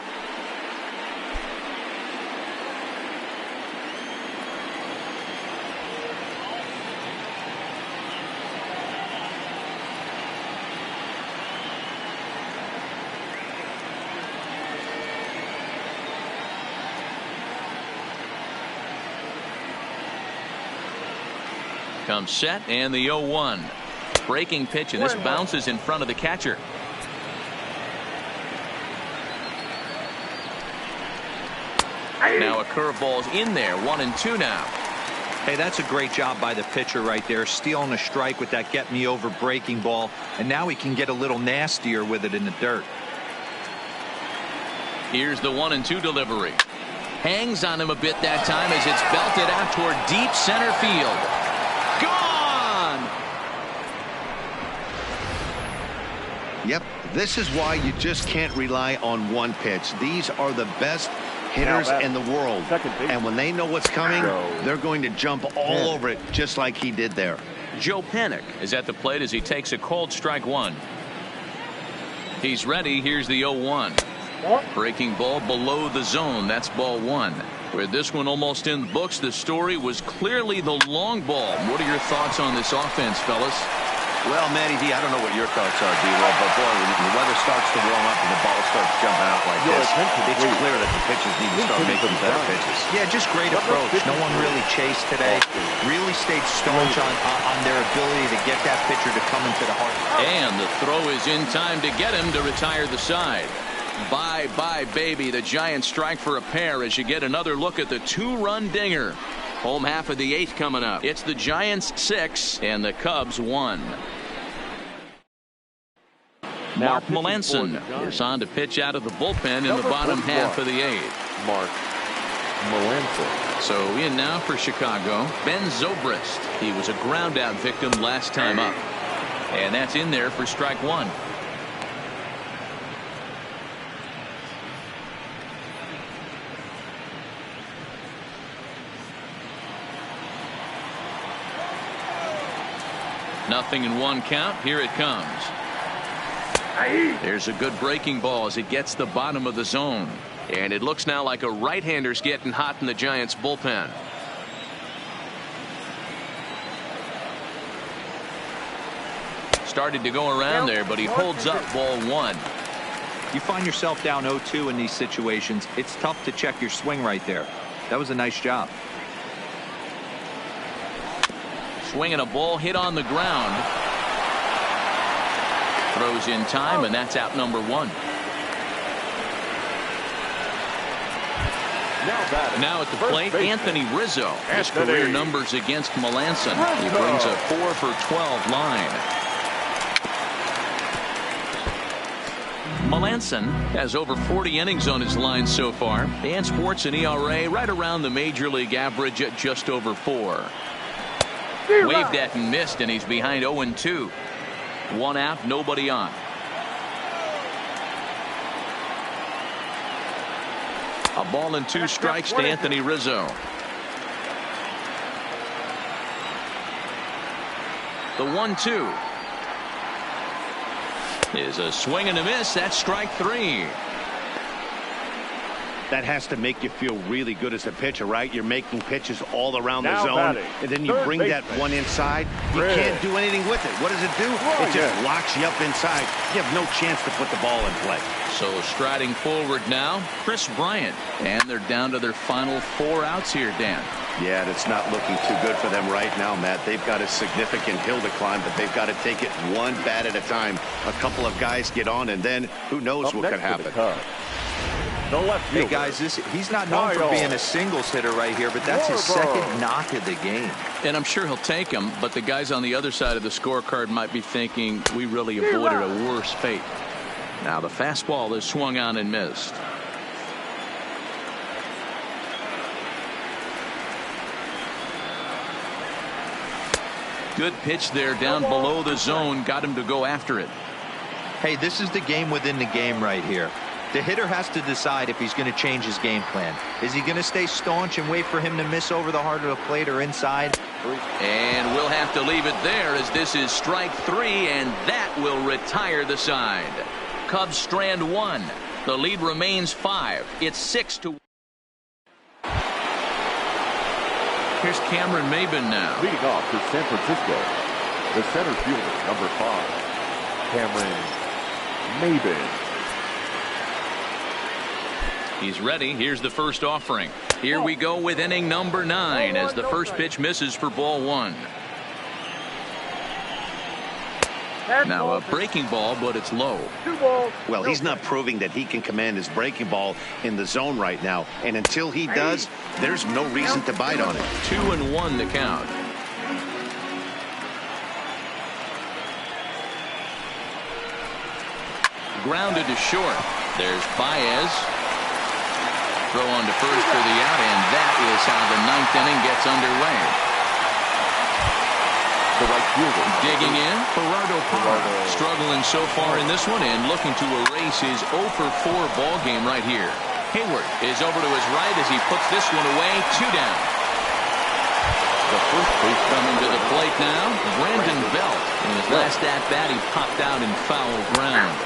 Comes set, and the 0-1. Breaking pitch, and this bounces in front of the catcher. Now a curveball's in there. 1-2 now. Hey, that's a great job by the pitcher right there, stealing a strike with that get me over breaking ball, and now he can get a little nastier with it in the dirt. Here's the 1-2 delivery. Hangs on him a bit that time as it's belted out toward deep center field. Gone! Yep, this is why you just can't rely on one pitch. These are the best hitters in the world, and when they know what's coming, they're going to jump all over it, just like he did there. Joe Panik is at the plate as he takes a cold strike 1. He's ready. Here's the 0-1. Breaking ball below the zone. That's ball 1. With this one almost in the books, the story was clearly the long ball. What are your thoughts on this offense, fellas? Well, Matty D, I don't know what your thoughts are, D-Roll, but boy, when the weather starts to warm up and the ball starts jumping out like this, it's clear that the pitchers need to start making better pitches. Yeah, just great approach. No one really chased today. Really stayed staunch on their ability to get that pitcher to come into the heart. And the throw is in time to get him to retire the side. Bye-bye, baby. The Giants strike for a pair as you get another look at the two-run dinger. Home half of the eighth coming up. It's the Giants 6 and the Cubs 1. Mark Melancon is on to pitch out of the bullpen in the bottom half of the eighth. Mark Melancon. So in now for Chicago, Ben Zobrist. He was a ground out victim last time up. And that's in there for strike one. Nothing in one count. Here it comes. There's a good breaking ball as it gets the bottom of the zone. And it looks now like a right-hander's getting hot in the Giants bullpen. Started to go around there, but he holds up ball one. You find yourself down 0-2 in these situations. It's tough to check your swing right there. That was a nice job. Swinging a ball hit on the ground. Throws in time, and that's out number one. Now at the plate, Anthony Rizzo. His career numbers against Melancon. He brings a 4 for 12 line. Melancon has over 40 innings on his line so far, and sports an ERA right around the major league average at just over 4. Waved at and missed, and he's behind 0-2. One out, nobody on. A ball and 2 strikes to Anthony Rizzo. The 1-2 is a swing and a miss. That's strike 3. That has to make you feel really good as a pitcher, right? You're making pitches all around the zone, and then you bring that one inside. You can't do anything with it. What does it do? It just locks you up inside. You have no chance to put the ball in play. So striding forward now, Chris Bryant. And they're down to their final 4 outs here, Dan. Yeah, that's not looking too good for them right now, Matt. They've got a significant hill to climb, but they've got to take it one bat at a time. A couple of guys get on, and then who knows what could happen. The left fielder. Hey guys, he's not known for being a singles hitter right here, but that's his second knock of the game. And I'm sure he'll take him, but the guys on the other side of the scorecard might be thinking we really avoided a worse fate. Now the fastball is swung on and missed. Good pitch there down below the zone. Got him to go after it. Hey, this is the game within the game right here. The hitter has to decide if he's going to change his game plan. Is he going to stay staunch and wait for him to miss over the heart of the plate or inside? And we'll have to leave it there as this is strike 3, and that will retire the side. Cubs strand 1. The lead remains 5. It's 6-1. Here's Cameron Maybin now. Leading off for San Francisco, the center fielder, number 5, Cameron Maybin. He's ready. Here's the first offering. Here we go with inning number 9 as the first pitch misses for ball 1. Now a breaking ball, but it's low. Well, he's not proving that he can command his breaking ball in the zone right now. And until he does, there's no reason to bite on it. 2-1 the count. Grounded to short. There's Baez. Throw on to first for the out, and that is how the 9th inning gets underway. The right fielder. Digging in, Gerardo Parra. Struggling so far in this one and looking to erase his 0 for 4 ball game right here. Hayward is over to his right as he puts this one away. 2 down. The first base coming to the plate now, Brandon Belt. In his last at-bat, he popped out in foul ground.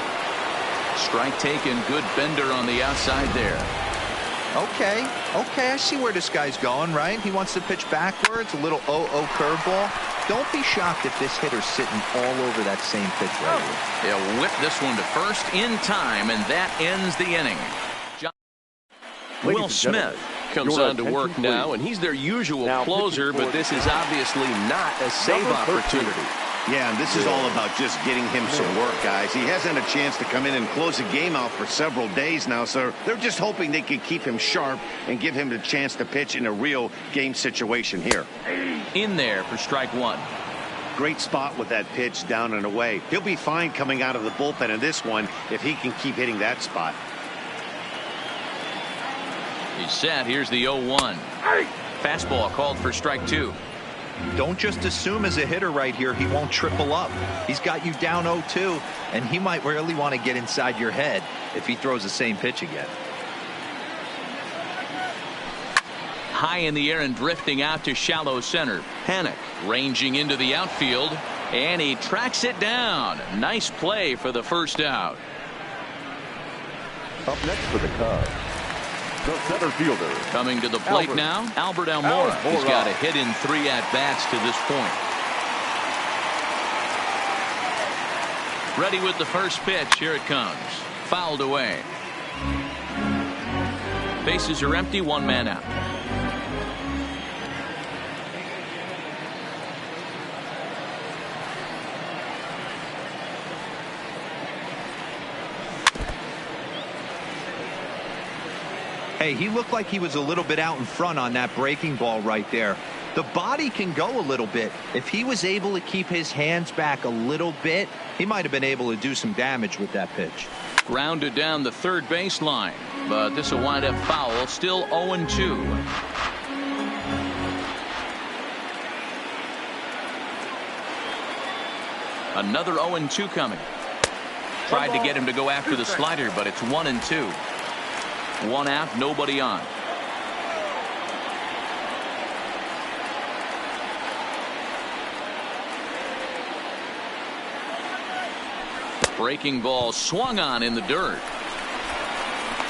Strike taken, good bender on the outside there. Okay, I see where this guy's going, right? He wants to pitch backwards, a little 0-0 curveball. Don't be shocked if this hitter's sitting all over that same pitch right here. He'll whip this one to first in time, and that ends the inning. Will Smith comes on to work now, and he's their usual closer, but this is obviously not a save opportunity. Yeah, and this is all about just getting him some work, guys. He hasn't had a chance to come in and close a game out for several days now, so they're just hoping they can keep him sharp and give him the chance to pitch in a real game situation here. In there for strike one. Great spot with that pitch down and away. He'll be fine coming out of the bullpen in this one if he can keep hitting that spot. He's set. Here's the 0-1. Fastball called for strike two. Don't just assume as a hitter right here he won't triple up. He's got you down 0-2, and he might really want to get inside your head if he throws the same pitch again. High in the air and drifting out to shallow center. Panik ranging into the outfield, and he tracks it down. Nice play for the first out. Up next for the Cubs, the center fielder. Coming to the plate now, Albert Almora. He's got a hit in 3 at-bats to this point. Ready with the first pitch. Here it comes. Fouled away. Bases are empty. 1 man out. Hey, he looked like he was a little bit out in front on that breaking ball right there. The body can go a little bit. If he was able to keep his hands back a little bit, he might have been able to do some damage with that pitch. Grounded down the third baseline, but this will wind up foul. Still 0-2. Another 0-2 coming. Tried to get him to go after the slider, but it's 1-2. 1 out, nobody on. Breaking ball swung on in the dirt.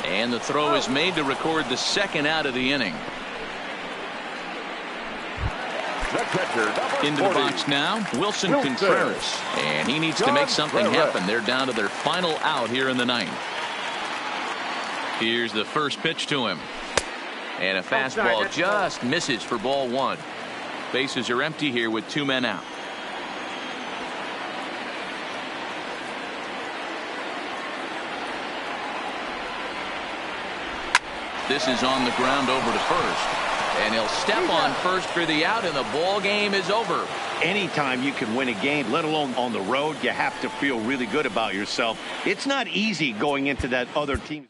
And the throw is made to record the second out of the inning. Into the box now, Wilson Contreras. And he needs to make something happen. They're down to their final out here in the ninth. Here's the first pitch to him. And a fastball just misses for ball 1. Bases are empty here with 2 men out. This is on the ground over to first. And he'll step on first for the out, and the ball game is over. Anytime you can win a game, let alone on the road, you have to feel really good about yourself. It's not easy going into that other team.